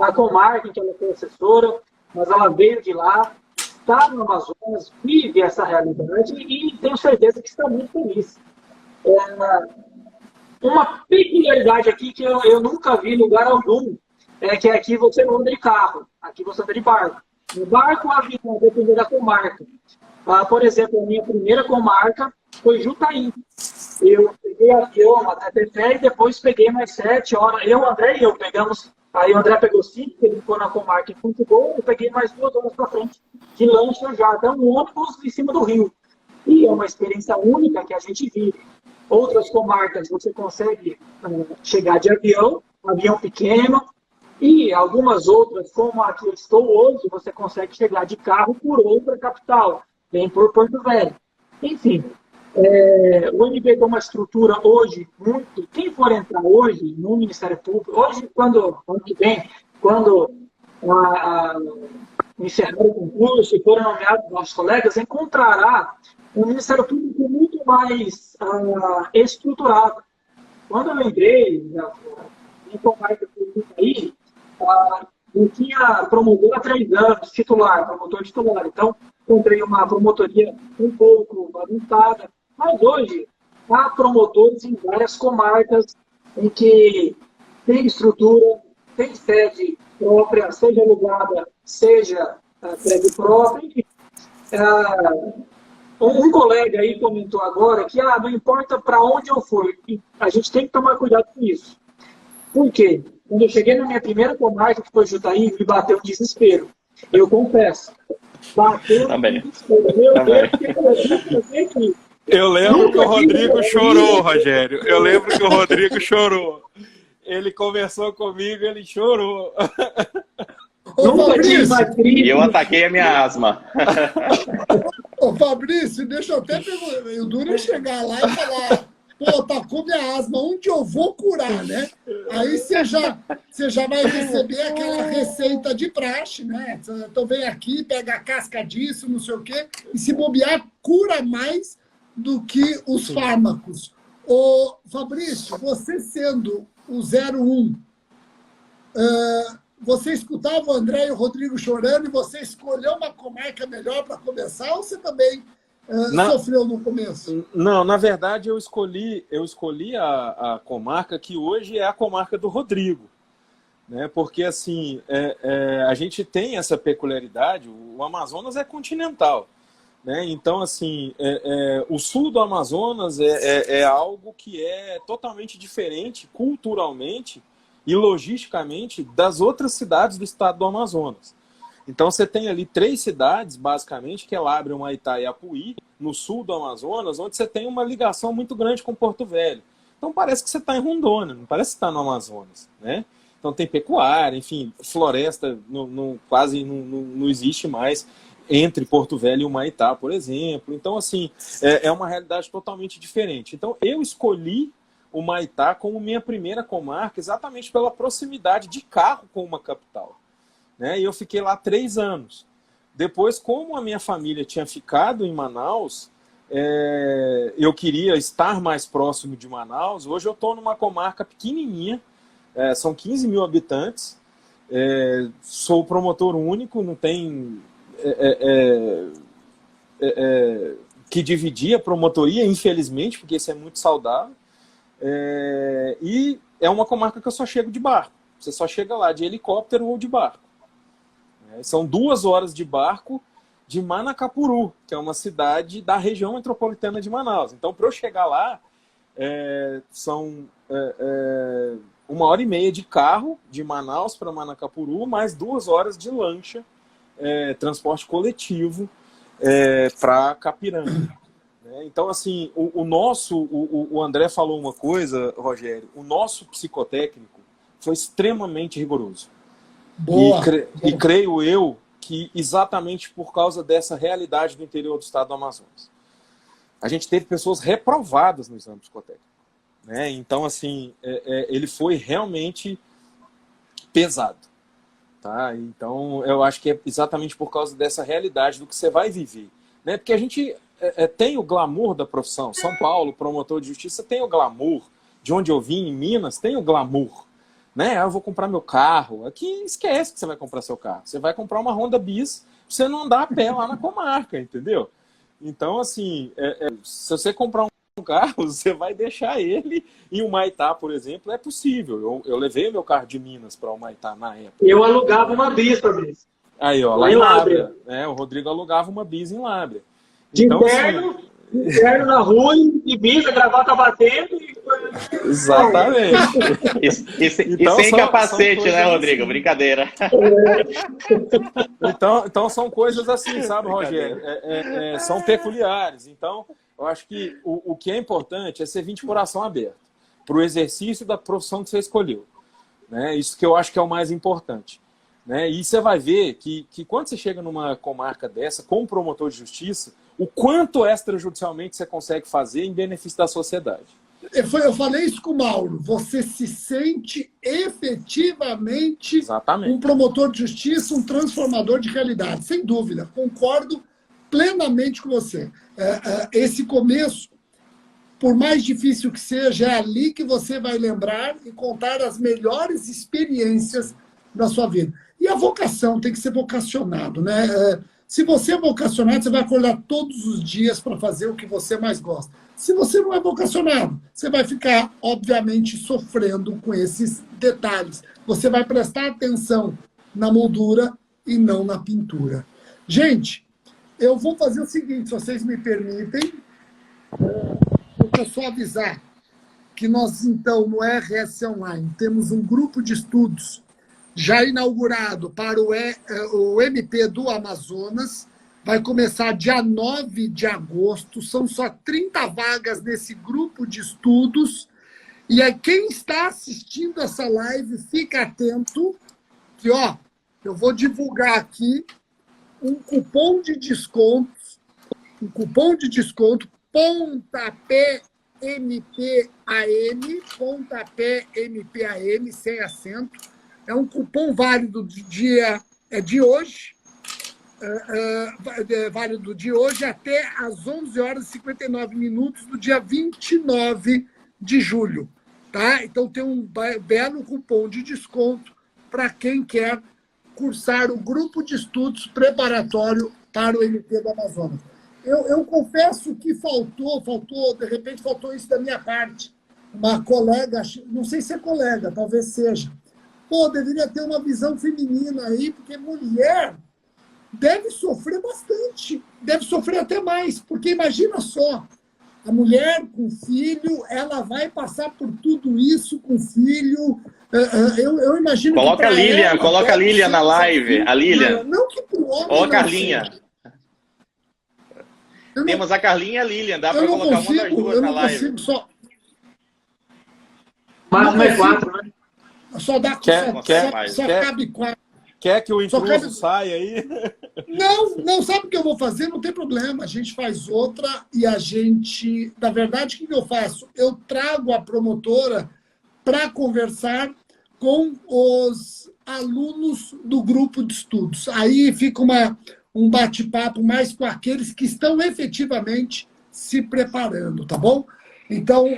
a comarca em que ela foi assessora, mas ela veio de lá, está no Amazonas, vive essa realidade e tenho certeza que está muito feliz. Uma peculiaridade aqui que eu nunca vi em lugar algum é que aqui você não anda de carro, aqui você anda de barco. No barco, avião, depende da comarca. Por exemplo, a minha primeira comarca foi Jutaí. Eu peguei avião até Tefé e depois peguei mais 7 horas. Eu, André e eu pegamos. Aí o André pegou 5, ele ficou na comarca em Futebol, eu peguei mais 2 horas para frente de lancha já, até um ônibus em cima do rio. E é uma experiência única que a gente vive. Outras comarcas você consegue chegar de avião, avião pequeno, e algumas outras, como a que eu estou hoje, você consegue chegar de carro por outra capital, bem por Porto Velho. Enfim, o MB tem uma estrutura hoje muito... Quem for entrar hoje no Ministério Público, hoje, ano que vem, quando encerrar o concurso e forem nomeados nossos colegas, encontrará um Ministério Público muito mais estruturado. Quando eu entrei em comarca pública aí, eu tinha promotor há 3 anos, promotor titular. Então, encontrei uma promotoria um pouco bagunçada. Mas hoje, há promotores em várias comarcas em que tem estrutura, tem sede própria, seja alugada, seja prédio próprio. Enfim, um colega aí comentou agora que não importa para onde eu for, a gente tem que tomar cuidado com isso. Por quê? Quando eu cheguei na minha primeira comarca, que foi Jutaí, me bateu um desespero. Eu confesso. Bateu um desespero. Meu Deus, o que eu vou fazer aqui? Eu lembro que o Rodrigo chorou, Rogério. Eu lembro que o Rodrigo chorou. Ele conversou comigo, ele chorou. E eu ataquei a minha asma. Ô, Fabrício, deixa eu até perguntar. O duro é chegar lá e falar, pô, atacou minha asma, onde eu vou curar, né? Aí você já vai receber aquela receita de praxe, né? Então vem aqui, pega a casca disso, não sei o quê, e se bobear, cura mais do que os fármacos. Ô, Fabrício, você sendo o 01, você escutava o André e o Rodrigo chorando e você escolheu uma comarca melhor para começar ou você também sofreu no começo? Não, na verdade eu escolhi a comarca que hoje é a comarca do Rodrigo, né? Porque assim, a gente tem essa peculiaridade, o Amazonas é continental, né? Então assim, o sul do Amazonas é algo que é totalmente diferente culturalmente e logisticamente das outras cidades do estado do Amazonas. Então você tem ali 3 cidades, basicamente, que é Lábrea, Humaitá e Apuí, no sul do Amazonas, onde você tem uma ligação muito grande com Porto Velho. Então parece que você está em Rondônia, não parece que está no Amazonas, né? Então tem pecuária, enfim, floresta quase não existe mais entre Porto Velho e Humaitá, por exemplo. Então, assim, é uma realidade totalmente diferente. Então eu escolhi o Humaitá como minha primeira comarca, exatamente pela proximidade de carro com uma capital, né? E eu fiquei lá 3 anos. Depois, como a minha família tinha ficado em Manaus, eu queria estar mais próximo de Manaus. Hoje eu estou numa comarca pequenininha, são 15 mil habitantes, sou promotor único, não tem que dividir a promotoria, infelizmente, porque isso é muito saudável. E é uma comarca que eu só chego de barco. Você só chega lá de helicóptero ou de barco. São 2 horas de barco de Manacapuru, que é uma cidade da região metropolitana de Manaus. Então, para eu chegar lá, são 1h30 de carro de Manaus para Manacapuru, mais 2 horas de lancha, transporte coletivo para Capiranga. Então, assim, o André falou uma coisa, Rogério, o nosso psicotécnico foi extremamente rigoroso. Boa. E creio eu que exatamente por causa dessa realidade do interior do estado do Amazonas. A gente teve pessoas reprovadas no exame psicotécnico, né? Então, assim, ele foi realmente pesado. Tá? Então, eu acho que é exatamente por causa dessa realidade do que você vai viver, né? Porque a gente tem o glamour da profissão. São Paulo, promotor de justiça, tem o glamour. De onde eu vim, em Minas, tem o glamour. Né? Eu vou comprar meu carro. Aqui esquece que você vai comprar seu carro. Você vai comprar uma Honda Bis pra você não andar a pé lá na comarca, entendeu? Então, assim, se você comprar um carro, você vai deixar ele em Humaitá, por exemplo, é possível. Eu levei o meu carro de Minas para Humaitá na época. Eu alugava uma Bis, Fabrício. Aí, ó, lá em Lábrea. O Rodrigo alugava uma Bis em Lábrea. De então, inverno na rua, de Bis, a gravata batendo. Exatamente. E sem capacete, né, Rodrigo? Assim. Brincadeira. Então são coisas assim, sabe, Rogério? São peculiares. Então, eu acho que o que é importante é você vir de coração aberto para o exercício da profissão que você escolheu. Né? Isso que eu acho que é o mais importante. Né? E você vai ver que quando você chega numa comarca dessa, como promotor de justiça, o quanto extrajudicialmente você consegue fazer em benefício da sociedade. Eu falei isso com o Mauro. Você se sente efetivamente um promotor de justiça, um transformador de realidade. Sem dúvida. Concordo plenamente com você. Esse começo, por mais difícil que seja, é ali que você vai lembrar e contar as melhores experiências da sua vida. E a vocação, tem que ser vocacionado, né? Se você é vocacionado, você vai acordar todos os dias para fazer o que você mais gosta. Se você não é vocacionado, você vai ficar, obviamente, sofrendo com esses detalhes. Você vai prestar atenção na moldura e não na pintura. Gente, eu vou fazer o seguinte, se vocês me permitem, eu vou só avisar que nós, então, no RS Online, temos um grupo de estudos já inaugurado para o MP do Amazonas. Vai começar dia 9 de agosto. São só 30 vagas nesse grupo de estudos. E aí, quem está assistindo essa live, fica atento, que eu vou divulgar aqui um cupom de desconto, pontapé MPAM, pontapé MPAM, sem acento. É um cupom válido de hoje, válido de hoje até às 11h59 do dia 29 de julho. Tá? Então, tem um belo cupom de desconto para quem quer cursar o grupo de estudos preparatório para o MP do Amazonas. Eu confesso que de repente faltou isso da minha parte. Uma colega, não sei se é colega, talvez seja. Deveria ter uma visão feminina aí, porque mulher deve sofrer bastante, deve sofrer até mais, porque imagina só, a mulher com filho, ela vai passar por tudo isso com filho. Eu imagino coloca que coloca a Lilian na live, a Lilian. Não que para o homem. Ó, a Carlinha. Temos a Carlinha e a Lilian, dá para colocar uma das duas na live. Eu não consigo só. Mais 4, né? Só cabe 4. Quer que o intruso saia aí? Não, sabe o que eu vou fazer? Não tem problema. A gente faz outra e a gente... Na verdade, o que eu faço? Eu trago a promotora para conversar com os alunos do grupo de estudos. Aí fica um bate-papo mais com aqueles que estão efetivamente se preparando, tá bom? Então,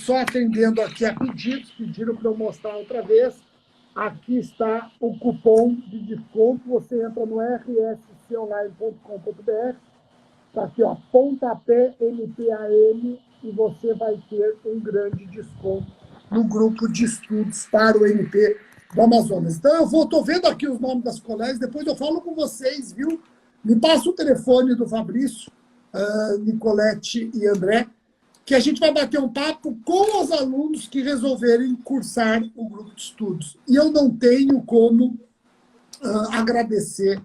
só atendendo aqui a pediram para eu mostrar outra vez. Aqui está o cupom de desconto. Você entra no rsconline.com.br. Está aqui, pontapé MPAM, e você vai ter um grande desconto no grupo de estudos para o MP do Amazonas. Então, estou vendo aqui os nomes das colegas, depois eu falo com vocês, viu? Me passa o telefone do Fabrício, Nicolete e André, que a gente vai bater um papo com os alunos que resolverem cursar o grupo de estudos. E eu não tenho como agradecer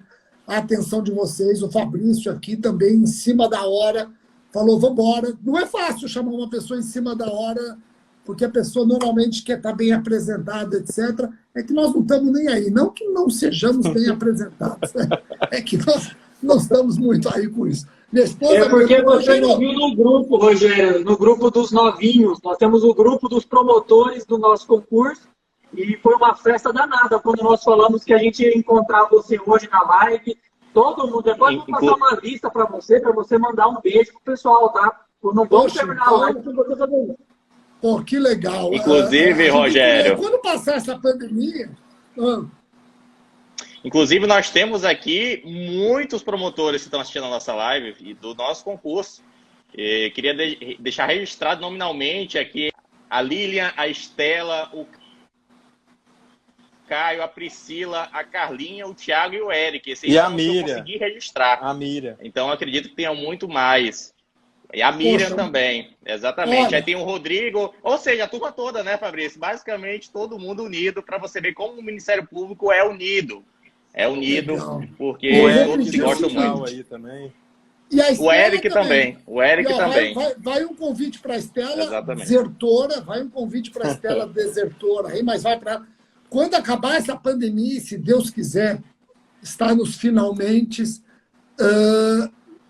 a atenção de vocês. O Fabrício aqui também, em cima da hora, falou, vamos embora. Não é fácil chamar uma pessoa em cima da hora, porque a pessoa normalmente quer estar bem apresentada, etc. É que nós não estamos nem aí. Não que não sejamos bem apresentados. Né? É que nós não estamos muito aí com isso. Porque você não viu no grupo, Rogério, no grupo dos novinhos. Nós temos o grupo dos promotores do nosso concurso e foi uma festa danada quando nós falamos que a gente ia encontrar você hoje na live. Todo mundo, depois vou passar uma lista para você mandar um beijo pro pessoal, tá? Não vamos terminar a live sem você fazer isso. Pô, que legal. Inclusive, Rogério... Quando passar essa pandemia... Inclusive, nós temos aqui muitos promotores que estão assistindo a nossa live e do nosso concurso. Queria deixar registrado nominalmente aqui a Lilian, a Estela, o Caio, a Priscila, a Carlinha, o Thiago e o Eric. Esses e são a Miriam. Que eu consegui registrar. A Miriam. Então, acredito que tenha muito mais. E a Miriam também, exatamente. Olha. Aí tem o Rodrigo, ou seja, a turma toda, né, Fabrício? Basicamente, todo mundo unido para você ver como o Ministério Público é unido. É unido, Legal. porque Legal. todos se gostam Legal. muito. Aí também. E a Estela O Eric também. O Eric também. Vai um convite para a Estela Exatamente. desertora, vai um convite para a Estela desertora aí, mas vai para... Quando acabar essa pandemia, se Deus quiser, está nos finalmente,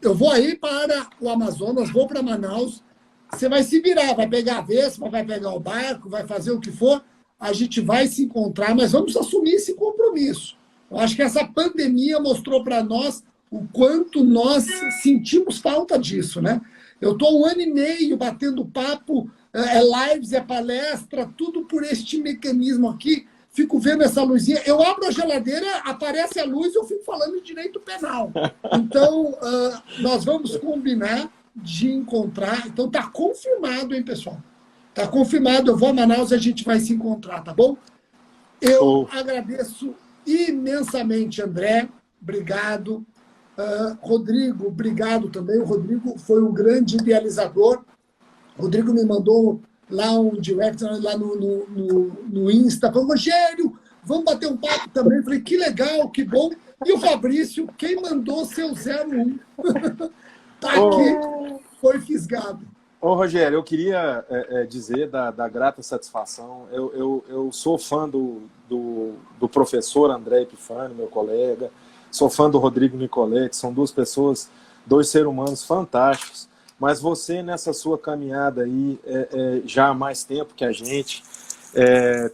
eu vou aí para o Amazonas, vou para Manaus, você vai se virar, vai pegar a Vespa, vai pegar o barco, vai fazer o que for, a gente vai se encontrar, mas vamos assumir esse compromisso. Eu acho que essa pandemia mostrou para nós o quanto nós sentimos falta disso, né? Eu estou 1 ano e meio batendo papo, lives, palestra, tudo por este mecanismo aqui. Fico vendo essa luzinha. Eu abro a geladeira, aparece a luz e eu fico falando de direito penal. Então, nós vamos combinar de encontrar. Então, está confirmado, hein, pessoal? Está confirmado. Eu vou a Manaus e a gente vai se encontrar, tá bom? Eu agradeço imensamente, André. Obrigado. Rodrigo, obrigado também. O Rodrigo foi um grande idealizador. O Rodrigo me mandou lá um direct lá no Insta, falou, Rogério, vamos bater um papo também. Eu falei, que legal, que bom. E o Fabrício, quem mandou seu 01? Tá aqui, foi fisgado. Ô, Rogério, eu queria dizer da grata satisfação. Eu sou fã do professor André Epifânio, meu colega, sou fã do Rodrigo Nicoletti, são duas pessoas, dois seres humanos fantásticos, mas você nessa sua caminhada aí, já há mais tempo que a gente,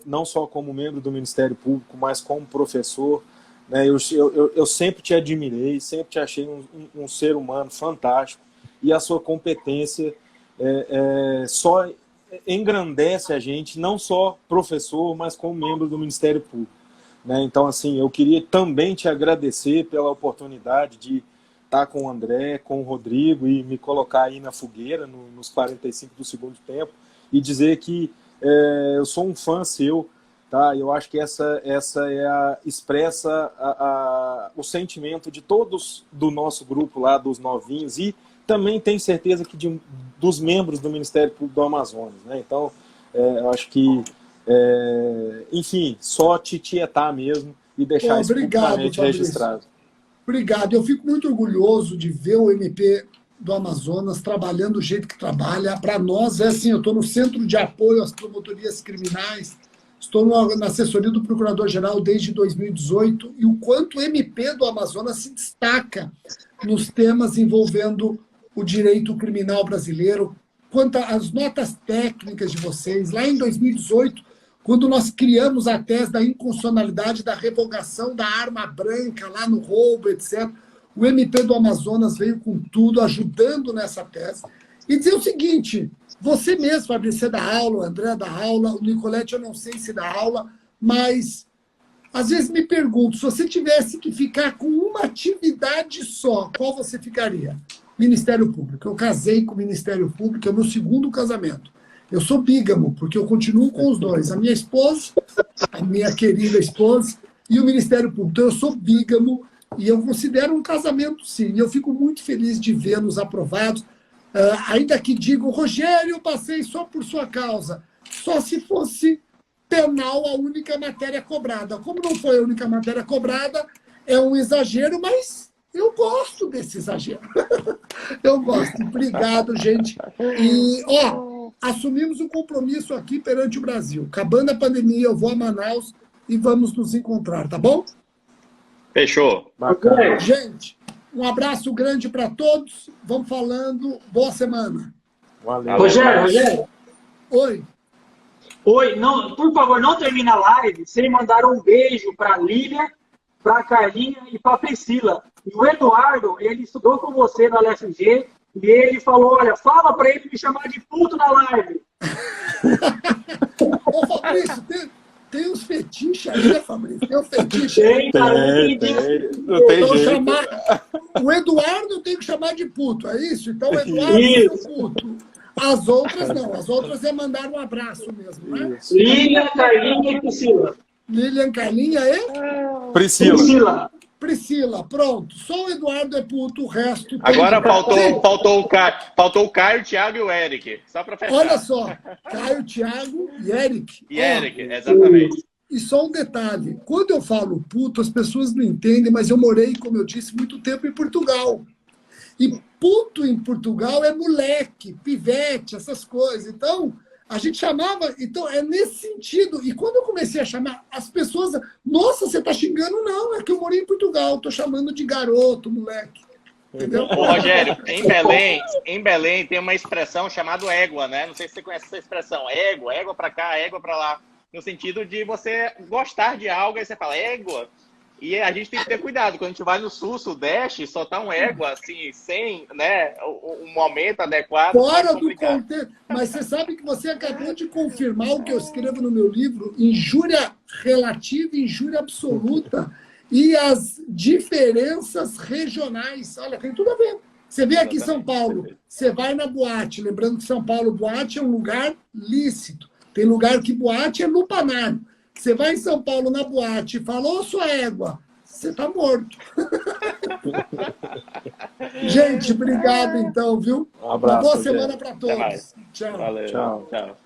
não só como membro do Ministério Público, mas como professor, né, eu sempre te admirei, sempre te achei um ser humano fantástico, e a sua competência só engrandece a gente, não só professor, mas como membro do Ministério Público. Né? Então, assim, eu queria também te agradecer pela oportunidade de estar com o André, com o Rodrigo e me colocar aí na fogueira nos 45 do segundo tempo e dizer que eu sou um fã seu, tá? Eu acho que essa expressa o sentimento de todos do nosso grupo lá, dos novinhos, e também tenho certeza que dos membros do Ministério Público do Amazonas, né? Então, eu acho que enfim, só te tietar mesmo e deixar isso publicamente registrado. Obrigado. Eu fico muito orgulhoso de ver o MP do Amazonas trabalhando do jeito que trabalha. Para nós, assim, eu estou no Centro de Apoio às Promotorias Criminais, estou na assessoria do Procurador-Geral desde 2018, e o quanto o MP do Amazonas se destaca nos temas envolvendo o direito criminal brasileiro, quanto às notas técnicas de vocês. Lá em 2018, quando nós criamos a tese da inconstitucionalidade da revogação da arma branca, lá no roubo, etc., o MP do Amazonas veio com tudo, ajudando nessa tese. E dizer o seguinte, você mesmo, Fabrício, você dá aula, o André dá aula, o Nicoletti eu não sei se dá aula, mas às vezes me pergunto, se você tivesse que ficar com uma atividade só, qual você ficaria? Ministério Público. Eu casei com o Ministério Público, é o meu segundo casamento. Eu sou bígamo, porque eu continuo com os dois. A minha esposa, a minha querida esposa, e o Ministério Público. Então, eu sou bígamo e eu considero um casamento, sim. E eu fico muito feliz de vê-los aprovados. Ainda que digo, Rogério, eu passei só por sua causa. Só se fosse penal a única matéria cobrada. Como não foi a única matéria cobrada, é um exagero, mas eu gosto desse exagero. Eu gosto. Obrigado, gente. E, assumimos um compromisso aqui perante o Brasil. Acabando a pandemia, eu vou a Manaus e vamos nos encontrar, tá bom? Fechou. Bacana. Gente, um abraço grande para todos. Vamos falando. Boa semana. Valeu. Rogério. Oi, não, por favor, não termina a live sem mandar um beijo para a Lília, para a Carlinha e para a Priscila. E o Eduardo, ele estudou com você na LFG, e ele falou, olha, fala para ele me chamar de puto na live. Ô, Fabrício, tem uns fetiches aí, né, Fabrício? Tem uns fetiches. Tem, cara, não tem jeito. O Eduardo eu tenho que chamar de puto, é isso? Então o Eduardo é o puto. As outras não, as outras é mandar um abraço mesmo, né? Lilian, Carlinha e Priscila. Lilian, Carlinha e? Priscila, pronto. Só o Eduardo é puto, o resto... Agora faltou o Caio, o Thiago e o Eric. Só para fechar. Olha só, Caio, Thiago e Eric. Eric, exatamente. E só um detalhe. Quando eu falo puto, as pessoas não entendem, mas eu morei, como eu disse, muito tempo em Portugal. E puto em Portugal é moleque, pivete, essas coisas. Então, a gente chamava... Então, é nesse sentido. E quando eu comecei a chamar, as pessoas... Nossa, você está xingando? Não, é que eu morei em Portugal. Estou chamando de garoto, moleque. Entendeu? Ô, Rogério, em Belém tem uma expressão chamada égua, né? Não sei se você conhece essa expressão. Égua para cá, égua para lá. No sentido de você gostar de algo, aí você fala égua. E a gente tem que ter cuidado. Quando a gente vai no sul, sudeste, soltar um égua, assim, sem, né, um momento adequado. Fora do contexto. Mas você sabe que você acabou de confirmar o que eu escrevo no meu livro, injúria relativa e injúria absoluta, e as diferenças regionais. Olha, tem tudo a ver. Você vê aqui em São Paulo, você vai na boate, lembrando que São Paulo, boate é um lugar lícito. Tem lugar que boate é lupanário. Você vai em São Paulo na boate e fala, ô, sua égua, você tá morto. Gente, obrigado então, viu? Um abraço. Uma boa semana para todos. Tchau. Valeu. Tchau. Tchau.